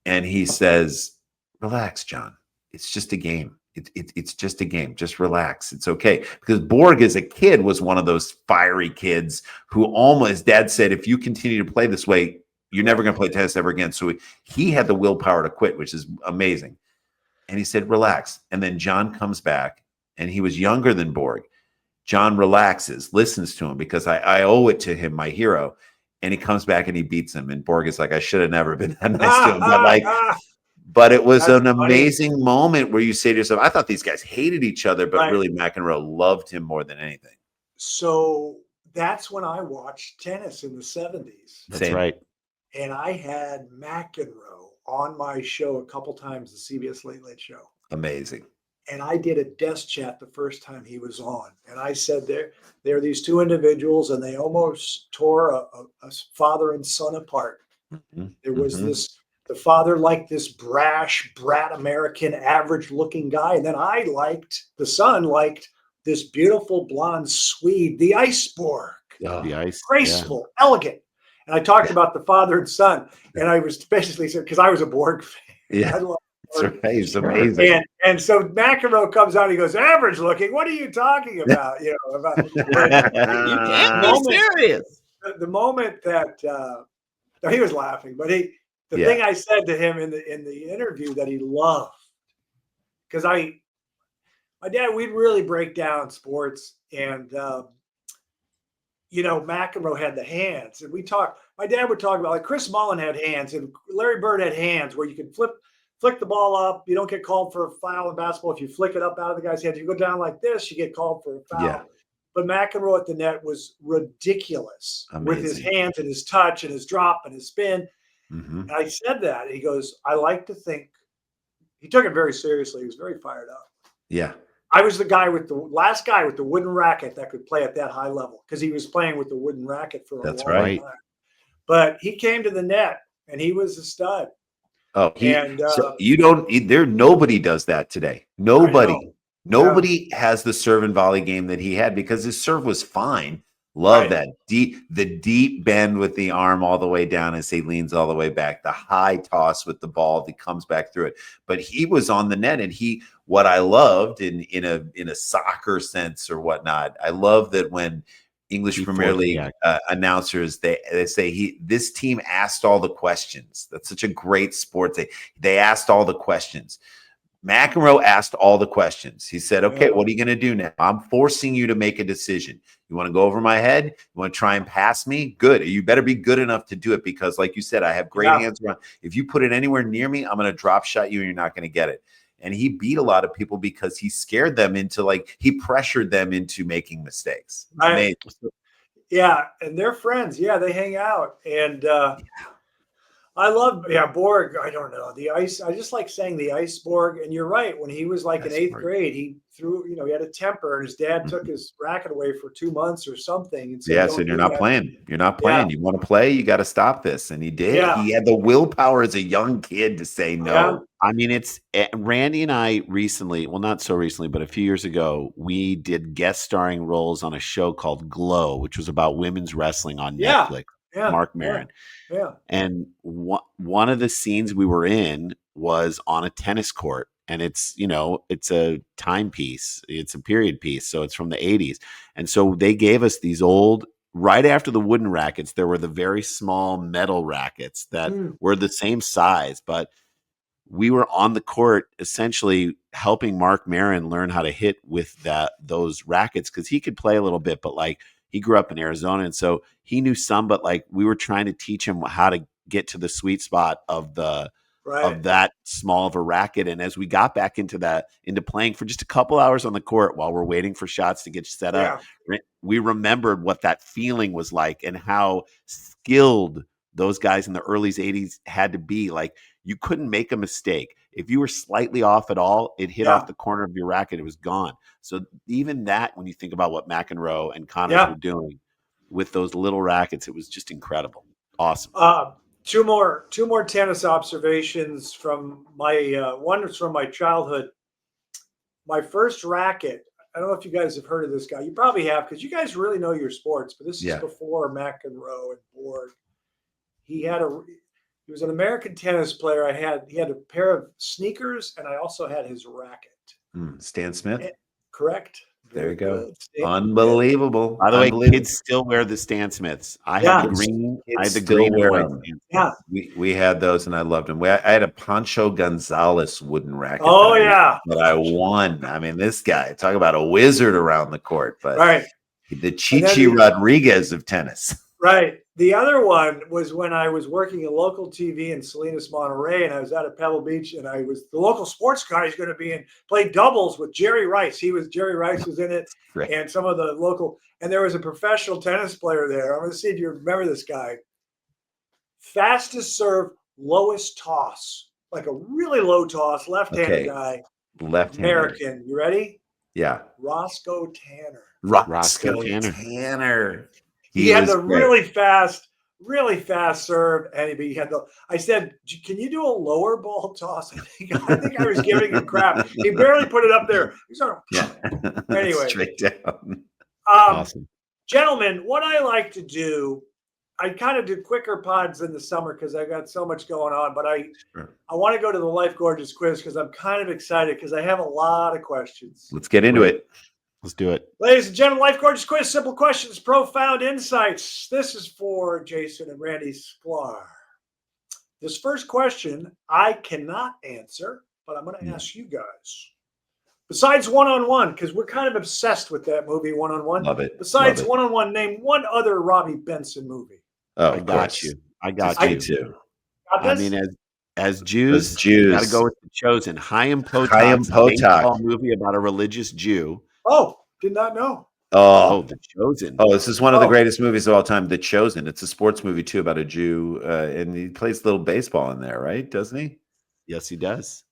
S3: And he says, relax, John. It's just a game. It's just a game. Just relax. It's okay. Because Borg as a kid was one of those fiery kids who his dad said, if you continue to play this way, you're never going to play tennis ever again. So he had the willpower to quit, which is amazing. And he said, relax. And then John comes back. And he was younger than Borg. John relaxes, listens to him because I owe it to him, my hero. And he comes back and he beats him. And Borg is like, I should have never been that nice to him. But it was an amazing moment where you say to yourself, I thought these guys hated each other, but really McEnroe loved him more than anything.
S1: So that's when I watched tennis in the 70s.
S2: That's right.
S1: And I had McEnroe on my show a couple times, the CBS Late Late Show.
S3: Amazing.
S1: And I did a desk chat the first time he was on. And I said, there are these two individuals, and they almost tore a father and son apart. Mm-hmm. There was the father liked this brash, brat American, average-looking guy. And then the son liked this beautiful blonde Swede, the Iceborg.
S2: The ice.
S1: Graceful, elegant. And I talked about the father and son. And I was basically saying, because I was a Borg fan.
S3: Yeah. That's right. He's amazing.
S1: And so McEnroe comes out. He goes, average looking. What are you talking about? You
S2: can't be serious.
S1: The moment that he was laughing, but the thing I said to him in the interview that he loved, because my dad, we'd really break down sports, and McEnroe had the hands, and my dad would talk about Chris Mullin had hands, and Larry Bird had hands where you could flick the ball up. You don't get called for a foul in basketball. If you flick it up out of the guy's hands, you go down like this, you get called for a foul. Yeah. But McEnroe at the net was ridiculous. Amazing. With his hands and his touch and his drop and his spin. Mm-hmm. And I said that. He goes, I like to think, he took it very seriously. He was very fired up.
S3: Yeah.
S1: I was the last guy with the wooden racket that could play at that high level, because he was playing with the wooden racket for a long time. But he came to the net and he was a stud.
S3: Oh, nobody does that today. Nobody has the serve and volley game that he had, because his serve was fine. Love that the deep bend with the arm all the way down as he leans all the way back, the high toss with the ball that comes back through it. But he was on the net, and what I loved in a soccer sense or whatnot, I love that when English Premier League announcers, they say this team asked all the questions. That's such a great sport. They asked all the questions. McEnroe asked all the questions. He said, okay, what are you going to do now? I'm forcing you to make a decision. You want to go over my head? You want to try and pass me? Good. You better be good enough to do it, because like you said, I have great hands around. If you put it anywhere near me, I'm going to drop shot you and you're not going to get it. And he beat a lot of people because he scared them into he pressured them into making mistakes.
S1: Yeah, and they're friends. Yeah, they hang out, and I love, yeah, Borg. I don't know the ice. I just like saying the ice Borg. And you're right. When he was like in
S2: That's
S1: eighth
S2: smart.
S1: grade, he threw. He had a temper, and his dad took
S3: Mhm.
S1: his racket away for 2 months or something, and said,
S3: Yeah, so
S1: "Don't
S3: you're
S1: do
S3: not
S1: that."
S3: playing. You're not
S1: Yeah,
S3: playing. You want to play, you got to stop this. And he did.
S1: yeah,
S3: He had the willpower as a young kid to say
S1: yeah.
S3: no.
S2: I mean, it's Randy and I recently, well, not so recently, but a few years ago, we did guest starring roles on a show called Glow, which was about women's wrestling on
S1: Yeah,
S2: Netflix.
S1: yeah,
S2: Mark
S1: yeah,
S2: Maron.
S1: yeah.
S2: And one of the scenes we were in was on a tennis court. And it's a timepiece, it's a period piece. So it's from the 80s. And so they gave us these old, right after the wooden rackets, there were the very small metal rackets that
S1: Mm,
S2: were the same size, but we were on the court essentially helping Mark Maron learn how to hit with those rackets because he could play a little bit, but like he grew up in Arizona and so he knew some, but like we were trying to teach him how to get to the sweet spot
S1: right.
S2: of that small of a racket. And as we got back into playing for just a couple hours on the court while we're waiting for shots to get set up,
S1: Yeah,
S2: we remembered what that feeling was like and how skilled those guys in the early 80s had to be. Like you couldn't make a mistake. If you were slightly off at all, it hit off
S1: yeah,
S2: the corner of your racket, it was gone. So even that, when you think about what McEnroe and Connors
S1: yeah.
S2: were doing with those little rackets, it was just incredible. Awesome.
S1: Uh, two more tennis observations from my one is from my childhood. My first racket. I don't know if you guys have heard of this guy. You probably have because you guys really know your sports. But this is
S3: Yeah.
S1: before McEnroe and Borg. He had a. He was an American tennis player. He had a pair of sneakers, and I also had his racket.
S3: Stan Smith.
S1: Eh, correct.
S3: There you
S1: Very
S3: go.
S1: good. Stan Smith.
S3: Unbelievable.
S2: By the way,
S3: Unbelievable.
S2: kids still wear the Stan Smiths. I had the
S1: Yeah,
S2: green. I
S3: Kids
S2: had the
S3: still
S2: green and
S3: wear
S2: white
S3: them.
S2: Stan
S1: yeah.
S3: We had those and I loved them. I had a Pancho Gonzalez wooden racket
S1: Oh yeah.
S3: that I won. I mean, this guy, talk about a wizard around the court, but
S1: Right.
S3: the
S1: And then
S3: Chichi Rodriguez of tennis.
S1: right. The other one was when I was working in local TV in Salinas, Monterey, and I was out at Pebble Beach, and I was the local sports guy is going to be in play doubles with Jerry Rice. Jerry Rice was in it,
S3: Right.
S1: and some of the local, and there was a professional tennis player there. I'm going to see if you remember this guy. Fastest serve, lowest toss, like a really low toss, left-handed
S3: Okay.
S1: guy,
S3: Left-handed.
S1: American. You ready?
S3: Yeah.
S1: Roscoe Tanner.
S2: Roscoe Tanner.
S3: Tanner.
S1: He had
S3: was
S1: the
S3: great.
S1: really fast serve, and he had the. I said, "Can you do a lower ball toss?" I think I was giving him crap. He barely put it up there. He's sort of,
S3: Yeah.
S1: Anyway.
S3: Straight down.
S2: Awesome.
S1: Gentlemen, what I like to do, I kind of do quicker pods in the summer because I got so much going on. But I want to go to the Life Gorgeous quiz because I'm kind of excited because I have a lot of questions.
S3: Let's get into it.
S2: Let's do it.
S1: Ladies and gentlemen, Life Gorgeous quiz, simple questions, profound insights. This is for Jason and Randy Sklar. This first question I cannot answer, but I'm going to ask you guys. Besides One-on-One, because we're kind of obsessed with that movie, One-on-One.
S3: Love it.
S1: Besides
S3: Love it.
S1: One-on-One, name one other Robbie Benson movie.
S3: Oh,
S2: I
S3: of
S2: got
S3: course.
S2: you. I got
S3: Me
S2: you.
S3: too.
S1: Got
S2: I
S1: this?
S2: mean, as Jews,
S3: Jews.
S2: got to go with the chosen. Chaim
S3: Chaim
S2: Potok's
S3: Potok.
S2: baseball movie about a religious Jew.
S1: Oh, did not know.
S2: Oh,
S3: Oh,
S2: the chosen.
S3: this is one of the
S1: Oh.
S3: greatest movies of all time, The Chosen. It's a sports movie too about a Jew, and he plays a little baseball in there, right? Doesn't he?
S2: Yes, he does.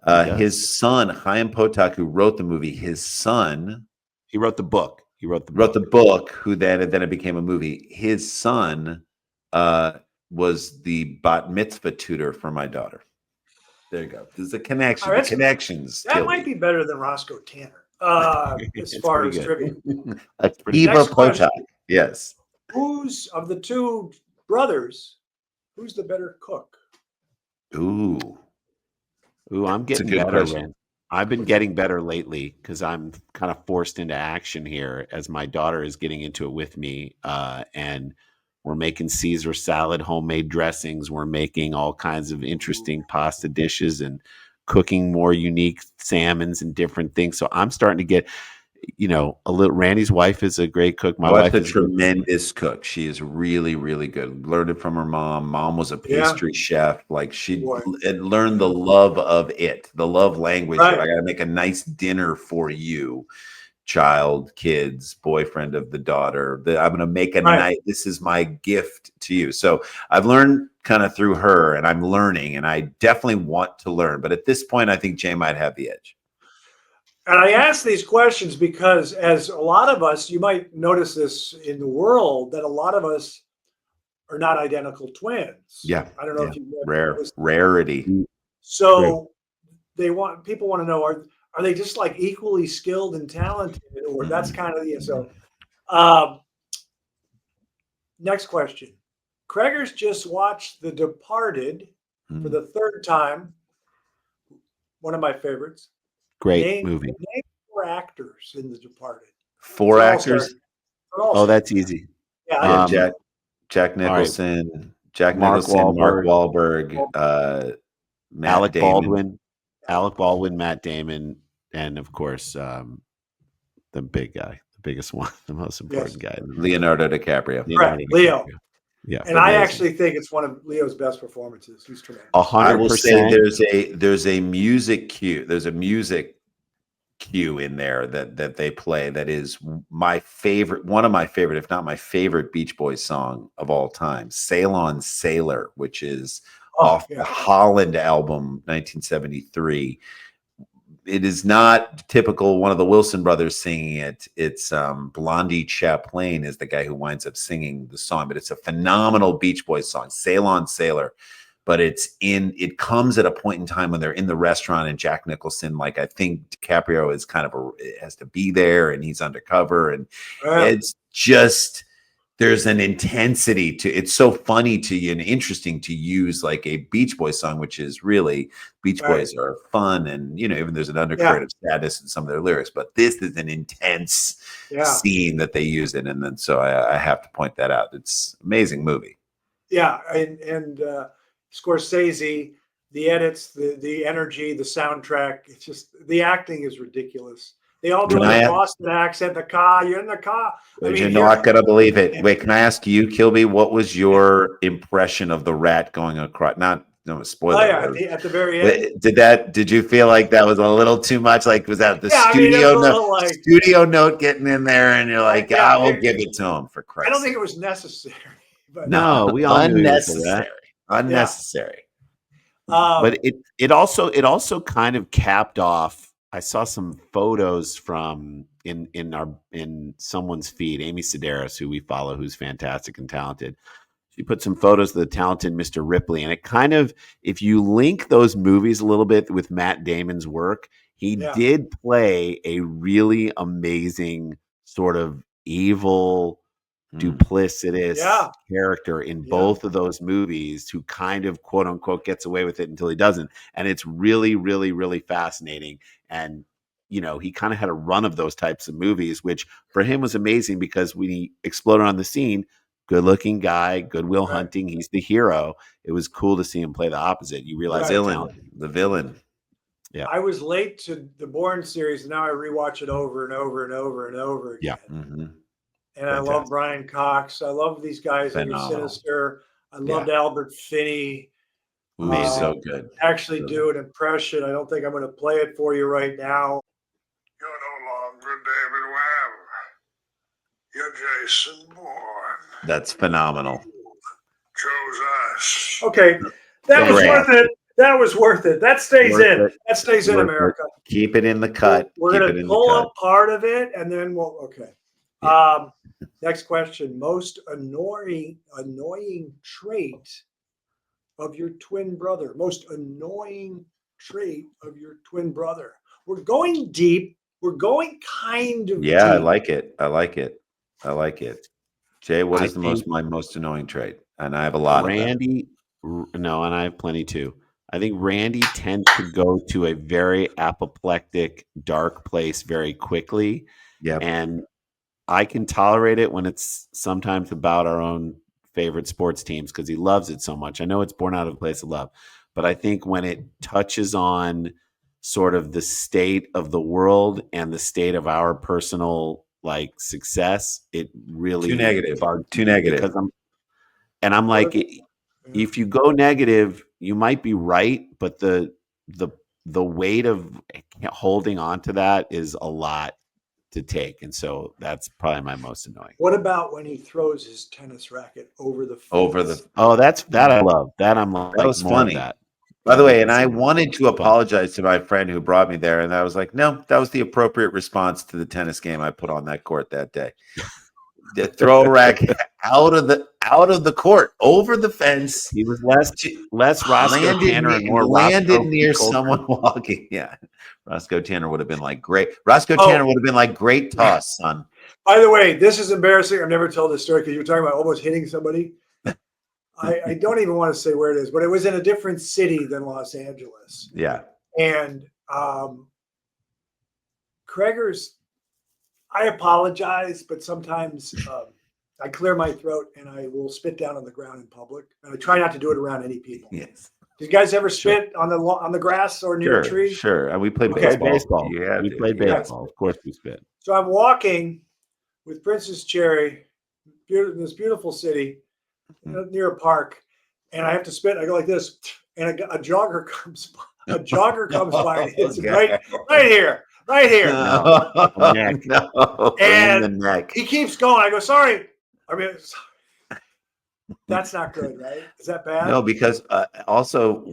S2: He does.
S3: His son, Chaim Potok, who wrote the movie, his son
S2: He wrote the book. He wrote the
S3: wrote
S2: book.
S3: the book, who then it became a movie. His son was the bat mitzvah tutor for my daughter. There you go. There's a connection. The connections.
S1: That might be better than Roscoe Tanner. As
S2: It's
S1: far
S2: pretty
S1: as
S2: good.
S1: trivia.
S3: Akiva
S1: Next question.
S3: Potok. Yes.
S1: Who's of the two brothers, who's the better cook?
S3: Ooh.
S2: Ooh, I'm
S3: That's a
S2: getting
S3: good
S2: better,
S3: question.
S2: Ren. I've been getting better lately because I'm kind of forced into action here as my daughter is getting into it with me. And we're making Caesar salad, homemade dressings. We're making all kinds of interesting pasta dishes and cooking more unique salmons and different things. So I'm starting to get, a little. Randy's wife is a great cook. My wife
S3: What's a
S2: is a great cook.
S3: tremendous cook. She is really, really good. Learned it from her mom. Mom was a pastry chef. Like she learned the love of it, the love language.
S1: Right.
S3: But I got to make a nice dinner for you. child, kids, boyfriend of the daughter. I'm going to make a
S1: Right.
S3: night. This is my gift to you. So I've learned kind of through her, and I'm learning, and I definitely want to learn. But at this point, I think Jay might have the edge.
S1: And I ask these questions because, as a lot of us, you might notice this in the world, that a lot of us are not identical twins.
S3: Yeah.
S1: I don't know
S3: Yeah.
S1: if you've
S3: Rarity.
S1: So people want to know, are they just like equally skilled and talented, or that's kind of so. Next question. Craigers just watched The Departed for the third time. One of my favorites.
S2: Great movie.
S1: Name 4 actors in The Departed.
S3: 4 actors.
S2: Oh, that's easy.
S1: Yeah.
S3: Jack Nicholson,
S2: right.
S3: Mark Wahlberg,
S2: Alec
S3: Damon.
S2: Baldwin, Matt Damon, and of course, the big guy, the biggest one, the most important guy.
S3: Leonardo DiCaprio.
S1: Right, Leo.
S2: Yeah.
S1: And I actually think it's one of Leo's best performances. He's tremendous.
S2: 100%.
S3: I will say there's a music cue. There's a music cue in there that they play that is my favorite, one of my favorite, if not my favorite Beach Boys song of all time, Sail On Sailor, which is off the Holland album, 1973. It is not typical one of the Wilson brothers singing it. It's Blondie Chaplain is the guy who winds up singing the song, but it's a phenomenal Beach Boys song, Sail On Sailor. But it comes at a point in time when they're in the restaurant and Jack Nicholson, like I think DiCaprio is kind of has to be there and he's undercover. And it's just, there's an intensity to it's so funny to you and interesting to use like a Beach Boys song, which is really Beach Boys are fun. And, even there's an undercurrent of sadness in some of their lyrics, but this is an intense scene that they use it. And then, so I have to point that out. It's an amazing movie.
S1: Yeah. And Scorsese, the edits, the energy, the soundtrack, it's just, the acting is ridiculous. They all do a Boston accent, you're in the car.
S3: You're not going to believe it. Wait, can I ask you, Kilby, what was your impression of the rat going across? No spoiler.
S1: At the very end.
S3: Did you feel like that was a little too much? Like, was that the studio note getting in there and you're like, we'll give it to him for Christ's sake.
S1: I don't think it was necessary. But
S2: no, we all
S3: unnecessary. Unnecessary.
S2: But it also kind of capped off. I saw some photos from in someone's feed, Amy Sedaris, who we follow, who's fantastic and talented. She put some photos of the talented Mr. Ripley, and it kind of, if you link those movies a little bit with Matt Damon's work, he did play a really amazing sort of evil, duplicitous character in both of those movies, who kind of quote unquote gets away with it until he doesn't. And it's really, really, really fascinating. And, he kind of had a run of those types of movies, which for him was amazing because when he exploded on the scene, good looking guy, Goodwill Hunting, he's the hero. It was cool to see him play the opposite. You realize
S3: the villain.
S1: Yeah. I was late to the Bourne series. And now I rewatch it over and over and over and over again.
S2: Yeah.
S1: Mm-hmm. And I love Brian Cox. I love these guys that are Sinister. I loved Albert Finney.
S3: He's so good.
S1: Actually do an impression. I don't think I'm going to play it for you right now.
S4: You're no longer David Webb. You're Jason Bourne.
S3: That's phenomenal.
S4: Chose us.
S1: Okay. That was worth it. That was worth it. That stays in. That stays in America.
S3: Keep it in the cut.
S1: We're going to pull up part of it and then okay. Yeah. Next question. Most annoying trait of your twin brother. Most annoying trait of your twin brother. We're going deep. We're going kind of deep.
S3: I like it. Jay, what is my most annoying trait? And I have a lot of them.
S2: No, and I have plenty too. I think Randy tends to go to a very apoplectic, dark place very quickly.
S3: Yeah.
S2: And I can tolerate it when it's sometimes about our own favorite sports teams because he loves it so much. I know it's born out of a place of love, but I think when it touches on sort of the state of the world and the state of our personal success, it really
S3: too negative. Because
S2: I'm like, if you go negative, you might be right, but the weight of holding on to that is a lot. to take, and so that's probably my most annoying.
S1: What about when he throws his tennis racket over the fence?
S3: Over the
S2: Oh, that I love. That I'm like
S3: That was
S2: more
S3: funny.
S2: of that.
S3: By the way, and
S2: It's
S3: I wanted to
S2: fun.
S3: apologize to my friend who brought me there, and I was like, no, that was the appropriate response to the tennis game I put on that court that day. The throw a racket out of the court over the fence.
S2: He was less Roscoe Tanner and more
S3: landed
S2: Roscoe
S3: near
S2: Coltrane.
S3: someone walking. Yeah, Roscoe Tanner would have been like, great. Roscoe
S1: Oh.
S3: Tanner would have been like, great toss, son.
S1: By the way, this is embarrassing. I've never told this story because you were talking about almost hitting somebody. I don't even want to say where it is, but it was in a different city than Los Angeles.
S3: Yeah.
S1: And Kreger's, I apologize, but sometimes I clear my throat and I will spit down on the ground in public. And I try not to do it around any people.
S3: Yes.
S1: Did you guys ever spit on the grass or near a tree?
S3: Sure. And we played
S1: Okay.
S3: baseball. You had
S2: We
S3: to.
S2: played
S3: Yeah.
S2: baseball. Of course we spit.
S1: So I'm walking with Princess Cherry in this beautiful city near a park, and I have to spit. I go like this, and a jogger comes by. A jogger comes by and hits me right here.
S3: No.
S2: Neck.
S3: No.
S1: And
S3: in the neck.
S1: he keeps going. I go, sorry. I mean, that's not good, right? Is that bad?
S3: No, because also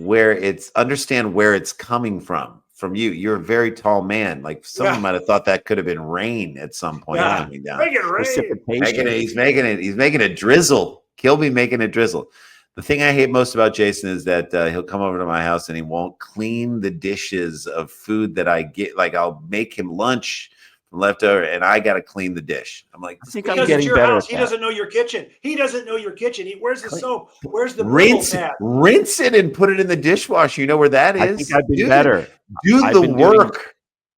S3: understand where it's coming from you. You're a very tall man. Like someone might have thought that could have been rain at some point coming down.
S1: Make it rain.
S2: Precipitation.
S3: He's making it drizzle. Kilby making it drizzle. The thing I hate most about Jason is that he'll come over to my house and he won't clean the dishes of food that I get. Like I'll make him lunch from leftover, and I got to clean the dish. I'm like,
S2: I think
S1: Because
S2: I'm getting
S1: it's your
S2: better
S1: house.
S2: at
S1: He
S2: that.
S1: doesn't know your kitchen. Where's the soap? Where's the
S3: rinse
S1: tab?
S3: it and put it in the dishwasher. You know where that is?
S2: I think I've been better.
S3: Do the work.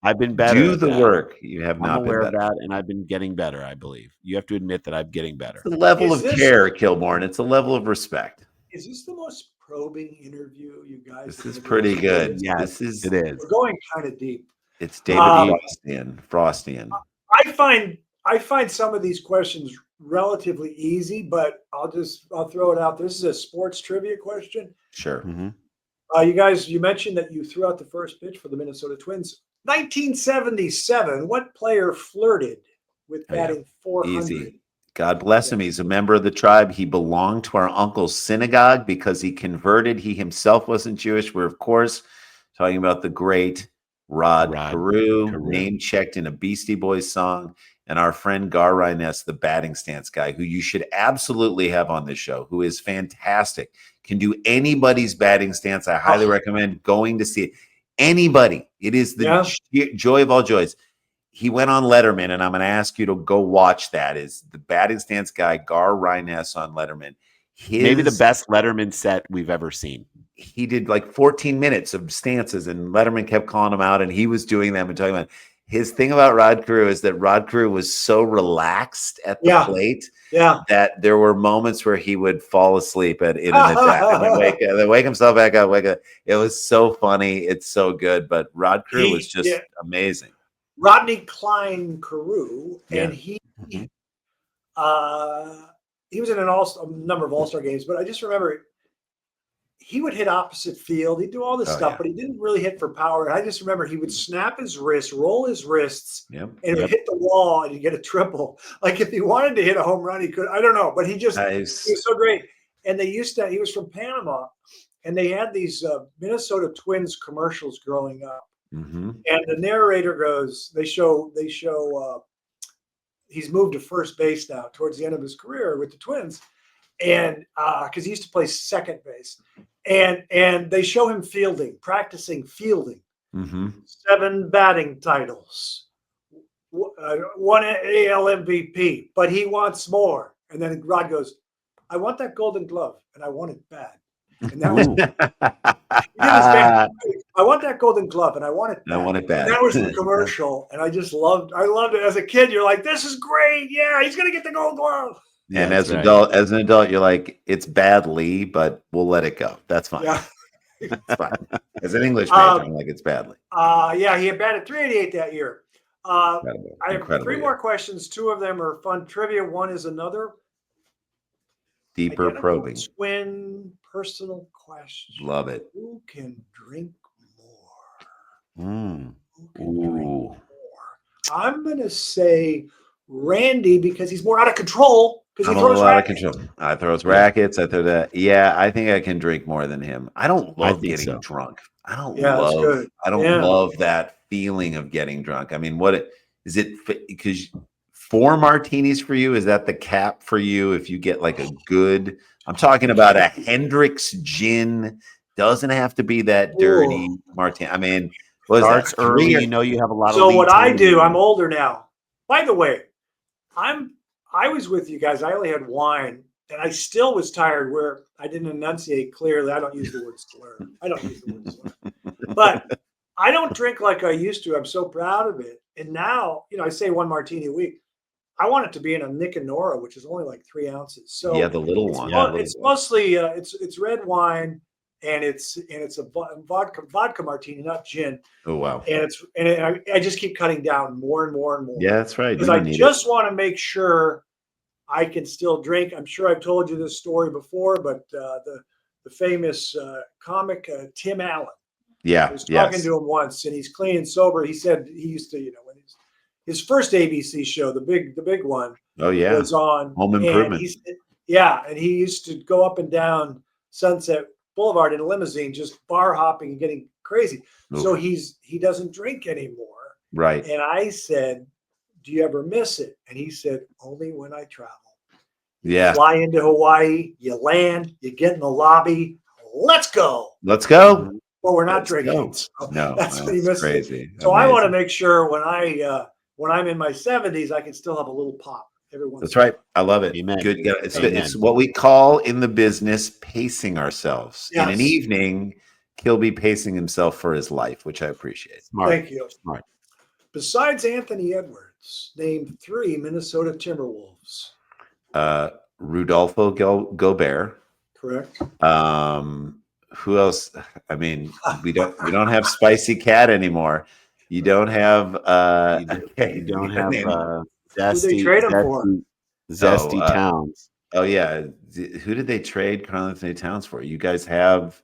S2: I've been better.
S3: Do
S2: at
S3: the
S2: that.
S3: work. You have
S2: I'm
S3: not been
S2: aware
S3: better.
S2: of that, and I've been getting better. I believe you have to admit that I'm getting better.
S3: It's a level
S1: Is
S3: of
S1: this-
S3: care, Kilborn. It's a level of respect.
S1: Is this the most probing interview you guys?
S3: This
S1: have
S3: is
S1: ever
S3: pretty
S1: done?
S3: good.
S2: Yes, it is.
S1: We're going kind of deep.
S3: It's David Frostian.
S1: I find some of these questions relatively easy, but I'll throw it out. This is a sports trivia question.
S3: Sure.
S2: Mhm.
S1: You mentioned that you threw out the first pitch for the Minnesota Twins. 1977. What player flirted with batting 400?
S3: Easy. God bless him. He's a member of the tribe. He belonged to our uncle's synagogue because he converted. He himself wasn't Jewish. We're, of course, talking about the great Rod Carew, name checked in a Beastie Boys song, and our friend Gar Ryness, the batting stance guy, who you should absolutely have on this show, who is fantastic, can do anybody's batting stance. I highly recommend going to see it. Anybody. It is the joy of all joys. He went on Letterman, and I'm going to ask you to go watch that. Is the batting stance guy, Gar Ryness, on Letterman.
S2: Maybe the best Letterman set we've ever seen.
S3: He did like 14 minutes of stances, and Letterman kept calling him out, and he was doing them and talking about it. His thing about Rod Carew is that Rod Carew was so relaxed at the plate that there were moments where he would fall asleep in an attack and then wake himself back up. It was so funny. It's so good. But Rod Carew was just amazing.
S1: Rodney Klein Carew, and he was in a number of All-Star games, but I just remember he would hit opposite field. He'd do all this stuff, but he didn't really hit for power. I just remember he would snap his wrist, roll his wrists, and it would hit the wall, and he'd get a triple. Like if he wanted to hit a home run, he could. I don't know, but he was so great. And he was from Panama, and they had these Minnesota Twins commercials growing up.
S3: Mm-hmm.
S1: And the narrator goes, they show he's moved to first base now towards the end of his career with the Twins. And because he used to play second base, and they show him practicing fielding.
S3: Mm-hmm.
S1: 7 batting titles, 1 AL MVP, but he wants more. And then Rod goes, "I want that Golden Glove, and I want it bad." And that was I want that Golden Glove, and I want it bad.
S3: I want it bad.
S1: And that was the commercial, and I loved it as a kid. You're like, "This is great! Yeah, he's gonna get the Gold Glove."
S3: And as an adult, you're like, it's badly, but we'll let it go. That's fine.
S1: Yeah.
S3: It's fine. As an English major, I'm like, it's badly.
S1: He had batted 388 that year. I have 3 more questions. 2 of them are fun trivia. One is another
S3: deeper probing.
S1: Twin personal question.
S3: Love it.
S1: Who can drink more?
S3: Mm.
S1: Who can drink more? I'm gonna say Randy because he's more out of control because he
S3: I'm a
S1: throws
S3: little out of
S1: rackets.
S3: control. I throws rackets. I throw that. Yeah, I think I can drink more than him. I don't
S2: I
S3: love
S2: think
S3: getting
S2: so.
S3: drunk. I don't
S1: Yeah, that's
S3: love.
S1: good.
S3: I don't
S1: Yeah.
S3: love that feeling of getting drunk. I mean, what it is it because 4 martinis for you? Is that the cap for you? If you get like a good, I'm talking about a Hendrix gin. Doesn't have to be that dirty
S1: Ooh.
S3: martini. I mean, what is that?
S2: Starts early.
S3: 3 or
S2: You know you have a lot of
S1: So
S2: lead
S1: what I
S2: time.
S1: do, I'm older now. By the way, I was with you guys. I only had wine, and I still was tired where I didn't enunciate clearly. I don't use the word slur. I don't use the word slur. But I don't drink like I used to. I'm so proud of it. And now, I say 1 martini a week. I want it to be in a Nick and Nora, which is only like 3 ounces.
S3: Yeah,
S1: So
S3: the little
S1: it's
S3: one.
S1: mo-
S3: the little
S1: it's
S3: one.
S1: mostly it's red wine, and it's a vodka martini, not gin.
S3: Oh wow.
S1: I just keep cutting down more and more and more
S3: Yeah, that's right.
S1: because
S3: You
S1: I
S3: need it.
S1: just want to make sure I can still drink. I'm sure I've told you this story before, but the famous comic Tim Allen.
S3: Yeah.
S1: I was talking to him once, and he's clean and sober. He said he used to, when his first ABC show, the big one,
S3: Oh yeah.
S1: was on,
S3: Home
S1: and
S3: Improvement.
S1: and he used to go up and down Sunset Boulevard in a limousine, just bar hopping and getting crazy.
S3: Oof.
S1: So he doesn't drink anymore.
S3: Right.
S1: And I said, "Do you ever miss it?" And he said, "Only when I travel."
S3: Yeah.
S1: Fly into Hawaii, you land, you get in the lobby, let's go.
S3: Let's go.
S1: Well, we're not
S3: Let's
S1: drinking.
S3: go.
S1: So
S3: No,
S1: that's what he
S3: that's
S1: misses.
S3: crazy.
S1: So I want to
S3: Amazing.
S1: make sure when I'm in my 70s, I can still have a little pop every once.
S3: That's
S1: in a
S3: right. I love it.
S2: Amen.
S3: Good. Yeah, it's good.
S2: Amen.
S3: It's what we call in the business pacing ourselves. In an
S1: Yes.
S3: evening, Kilby pacing himself for his life, which I appreciate.
S2: Smart.
S1: Thank you.
S2: Smart.
S1: Besides Anthony Edwards, name 3 Minnesota Timberwolves.
S3: Rudolfo Gobert.
S1: Correct.
S3: Who else? I mean, we don't have Spicy Cat anymore. You don't have
S2: You don't have
S1: Who'd they trade him for?
S2: Zesty Towns.
S3: Oh yeah. Who did they trade Karl Anthony Towns for? You guys have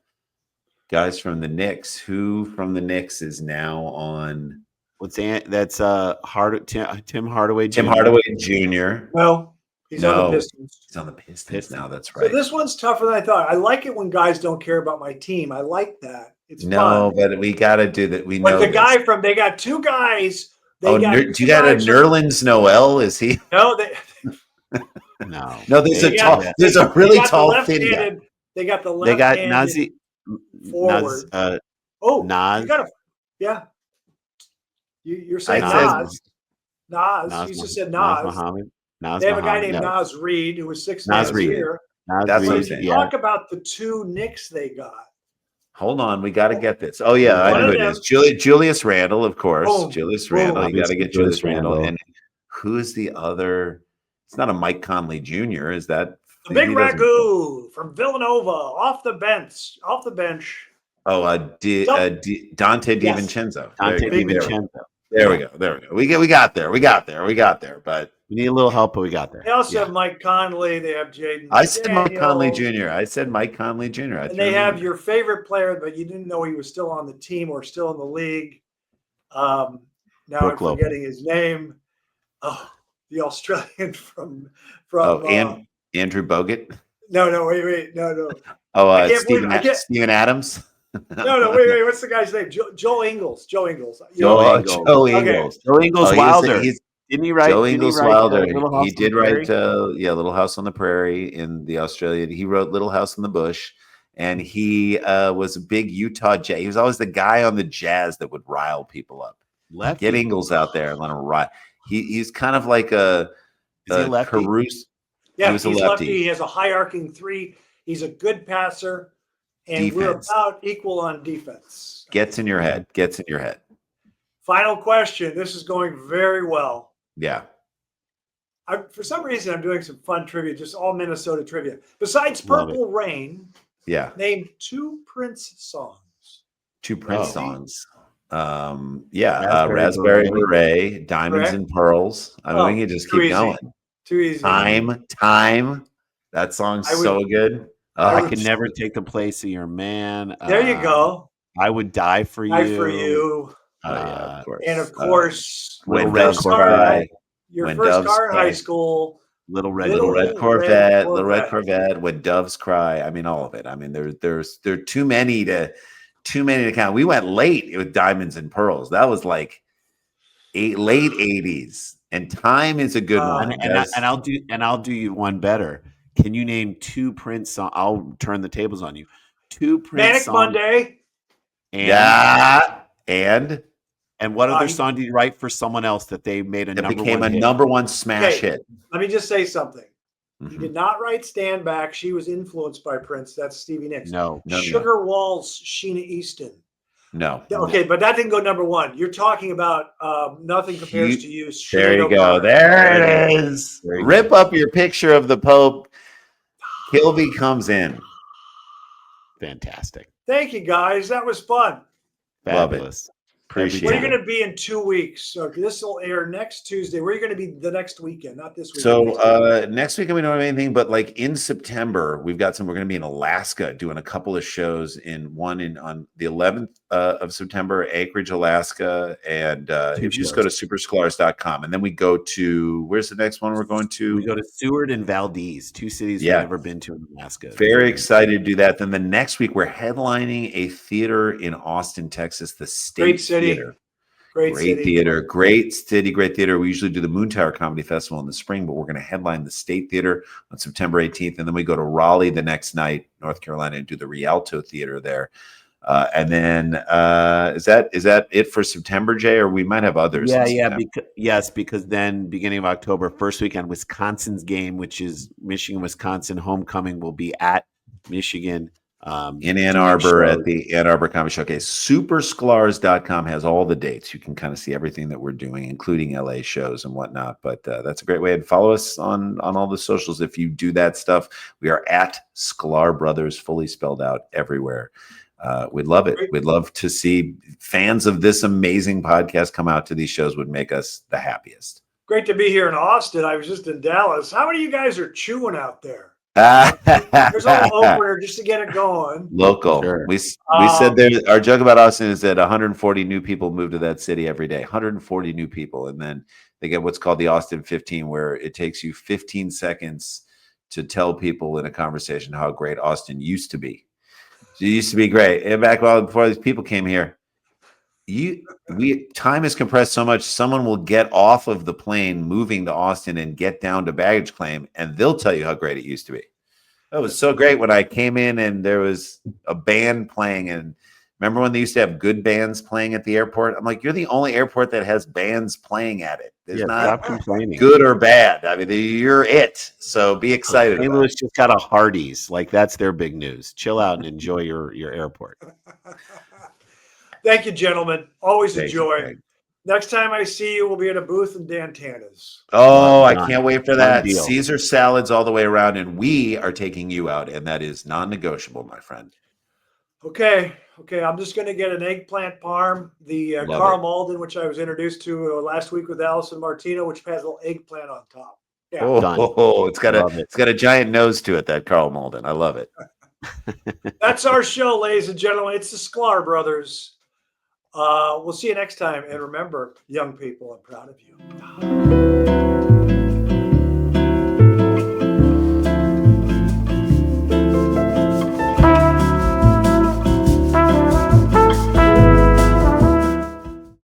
S3: guys from the Knicks. Who from the Knicks is now on?
S2: That's Tim Hardaway Jr.
S3: Tim Hardaway Jr.
S1: Well, he's on the Pistons.
S3: He's on the Pistons now. That's
S1: So
S3: right.
S1: this one's tougher than I thought. I like it when guys don't care about my team. I like that. It's
S3: No,
S1: fun.
S3: but we got to do that. We
S1: But
S3: know
S1: the
S3: this.
S1: guy they got 2 guys.
S3: Do you got a Nerlens Noel? Is he?
S1: No,
S2: No.
S3: There's a really tall thin guy.
S1: They got the
S2: They got
S1: left-handed forward.
S2: Nas.
S1: Yeah. You're saying
S3: I
S1: Nas. Nas. You just said Nas.
S2: Muhammad. Nas
S1: They have a guy
S2: Muhammad,
S1: named
S2: no.
S1: Nas Reed who was 6
S2: Nas Reed.
S1: here.
S2: Nas
S3: That's
S2: Reed,
S3: what I'm
S1: If
S3: saying.
S1: you talk about the 2 Knicks they got.
S3: Hold on, we got to get this. Oh yeah, I
S1: One
S3: know
S1: of
S3: who it
S1: them-
S3: is. Julius Randle, of course.
S1: Boom.
S3: Julius
S1: Boom.
S3: Randle. You got to
S2: Obviously,
S3: get Julius
S2: Julius
S3: Randle.
S2: Randle.
S3: And who is the other? It's not a Mike Conley Jr. Is that
S1: The big
S3: he doesn't-
S1: ragu from Villanova off the bench.
S3: Oh, Dante DiVincenzo.
S2: Dante
S1: Big
S2: DiVincenzo.
S3: There we go. We got there. But
S2: We need a little help, but we got there.
S1: They also
S3: Yeah.
S1: have Mike Conley. They have Jaden.
S3: I said Mike Conley
S1: Daniels.
S3: Jr.
S1: And they have your favorite player, but you didn't know he was still on the team or still in the league. Now
S2: Brooke
S1: I'm
S2: Lopez.
S1: forgetting his name. Oh, the Australian from
S3: Andrew Bogut.
S1: No, wait, no.
S3: Oh,
S1: I can't believe-
S3: Steven Adams.
S1: No, wait. What's the guy's name? Joe Ingles. Joe Ingles.
S3: Joe
S2: Okay.
S3: Ingles.
S2: Joe Ingles
S3: Oh,
S2: Wilder.
S3: he's
S2: Didn't he write?
S3: Joe
S2: didn't he
S3: Ingles
S2: write,
S3: Wilder.
S2: Little House
S3: He
S2: on
S3: did
S2: the Prairie?
S3: write, Little House on the Prairie in the Australian. He wrote Little House in the Bush, and he was a big Utah Jazz. He was always the guy on the Jazz that would rile people up.
S2: Lefty.
S3: Get Ingles out there and let him rile. He's kind of like
S2: Is he a lefty?
S3: Caruso.
S1: Yeah,
S3: He was a
S1: he's
S3: lefty.
S1: lefty. He has a high arcing 3. He's a good passer. And we're
S3: Defense.
S1: about equal on defense.
S3: Gets in your head.
S1: Final question. This is going very well.
S3: Yeah.
S1: For some reason, I'm doing some fun trivia, just all Minnesota trivia. Besides
S2: Love
S1: Purple Rain,
S3: Yeah.
S1: name 2 Prince songs.
S3: 2 Prince
S2: Oh.
S3: songs.
S2: Raspberry
S3: Beret, Diamonds
S1: Correct.
S3: and Pearls. I mean,
S1: Oh,
S3: we can just
S1: too
S3: keep
S1: easy.
S3: going.
S1: Too easy.
S3: Time. That song's
S1: I would-
S3: so good.
S1: I
S2: I
S1: would-
S2: could never take the place of your man.
S1: There you go.
S2: I would die for you.
S1: Die for you.
S3: Oh yeah, of course.
S1: And of course,
S2: Little
S3: When
S2: Red
S3: Doves
S2: Corvette.
S3: Cry,
S1: your
S3: When
S1: first
S3: Doves
S1: car in
S3: Cry.
S1: high school,
S2: Little Red
S3: Little Red
S2: Corvette.
S3: Corvette, Little Red Corvette, When Doves Cry. I mean, all of it. I mean, there are too many to count. We went late with Diamonds and Pearls. That was like late 80s. And Time is a good one.
S2: And I'll do you one better. Can you name 2 Prince songs? I'll turn the tables on you. 2 Prince
S1: Manic
S2: songs.
S1: Monday.
S3: And
S2: And what other
S1: he-
S2: song did you write for someone else that they made a
S3: it
S2: number
S3: became
S2: one
S3: a
S2: hit?
S3: number one smash
S1: Okay.
S3: hit.
S1: Let me just say something. He
S3: Mhm.
S1: did not write Stand Back. She was influenced by Prince. That's Stevie Nicks.
S2: No.
S1: Sugar Walls, Sheena Easton.
S3: No.
S1: Okay, but that didn't go number one. You're talking about Nothing Compares to You.
S3: There
S1: Sinead
S3: you go.
S1: O'Connor.
S3: There it is.
S2: There you
S3: Rip up your picture of the Pope. Kilby comes in.
S2: Fantastic.
S1: Thank you, guys. That was fun.
S3: Love it.
S2: Fabulous.
S3: Appreciate
S1: Where are
S3: it.
S1: you going to be in 2 weeks? So this will air next Tuesday. Where are you going to be the next weekend? Not this weekend.
S3: So next weekend we don't have anything, but like in September we're going to be in Alaska doing a couple of shows. On the 11th of September, Anchorage, Alaska, and if you just go to supersklars.com, and then we go to, where's the next one we're going to?
S2: We go to Seward and Valdez, 2 cities
S3: Yeah.
S2: we've never been to in Alaska.
S3: Very excited to do that. Then the next week we're headlining a theater in Austin, Texas, the State
S1: Great city.
S3: Theater.
S1: Great
S3: Great theater, great city, great theater. We usually do the Moon Tower Comedy Festival in the spring, but we're going to headline the State Theater on September 18th. And then we go to Raleigh the next night, North Carolina, and do the Rialto Theater there. And then is that it for September, Jay? Or we might have others.
S2: Because then beginning of October, first weekend, Wisconsin's game, which is Michigan, Wisconsin homecoming, will be at Michigan.
S3: In Ann Arbor at the Ann Arbor Comedy Showcase. Supersklars.com has all the dates. You can kind of see everything that we're doing, including LA shows and whatnot. But that's a great way to follow us on all the socials. If you do that stuff, we are at Sklar Brothers, fully spelled out everywhere. We'd love it. We'd love to see fans of this amazing podcast come out to these shows. Would make us the happiest.
S1: Great to be here in Austin. I was just in Dallas. How many of you guys are chewing out there?
S3: There's
S1: a little opener just to get it going.
S3: Local.
S2: Sure.
S3: We said our joke about Austin is that 140 new people move to that city every day. 140 new people, and then they get what's called the Austin 15, where it takes you 15 seconds to tell people in a conversation how great Austin used to be. It used to be great, and before these people came here, time is compressed so much. Someone will get off of the plane moving to Austin and get down to baggage claim, and they'll tell you how great it used to be. It was so great when I came in and there was a band playing. And remember when they used to have good bands playing at the airport? I'm like, you're the only airport that has bands playing at it. There's not
S2: stop complaining.
S3: good or bad. I mean, you're it. So be excited.
S2: St. Louis just got a Hardee's. Like, that's their big news. Chill out and enjoy your airport.
S1: Thank you, gentlemen. Always
S3: Thank
S1: a joy.
S3: you, Greg.
S1: Next time I see you, we'll be at a booth in Dantana's.
S3: Oh, I
S2: Done.
S3: can't wait for
S2: Done
S3: that.
S2: deal.
S3: Caesar salads all the way around, and we are taking you out, and that is non-negotiable, my friend.
S1: Okay. I'm just going to get an eggplant parm, the
S3: Love
S1: Carl
S3: it.
S1: Malden, which I was introduced to last week with Allison Martino, which has a little eggplant on top. Yeah.
S2: Done.
S3: It's got a giant nose to it, that Carl Malden. I love it.
S1: That's our show, ladies and gentlemen. It's the Sklar Brothers. We'll see you next time. And remember, young people, I'm proud of you.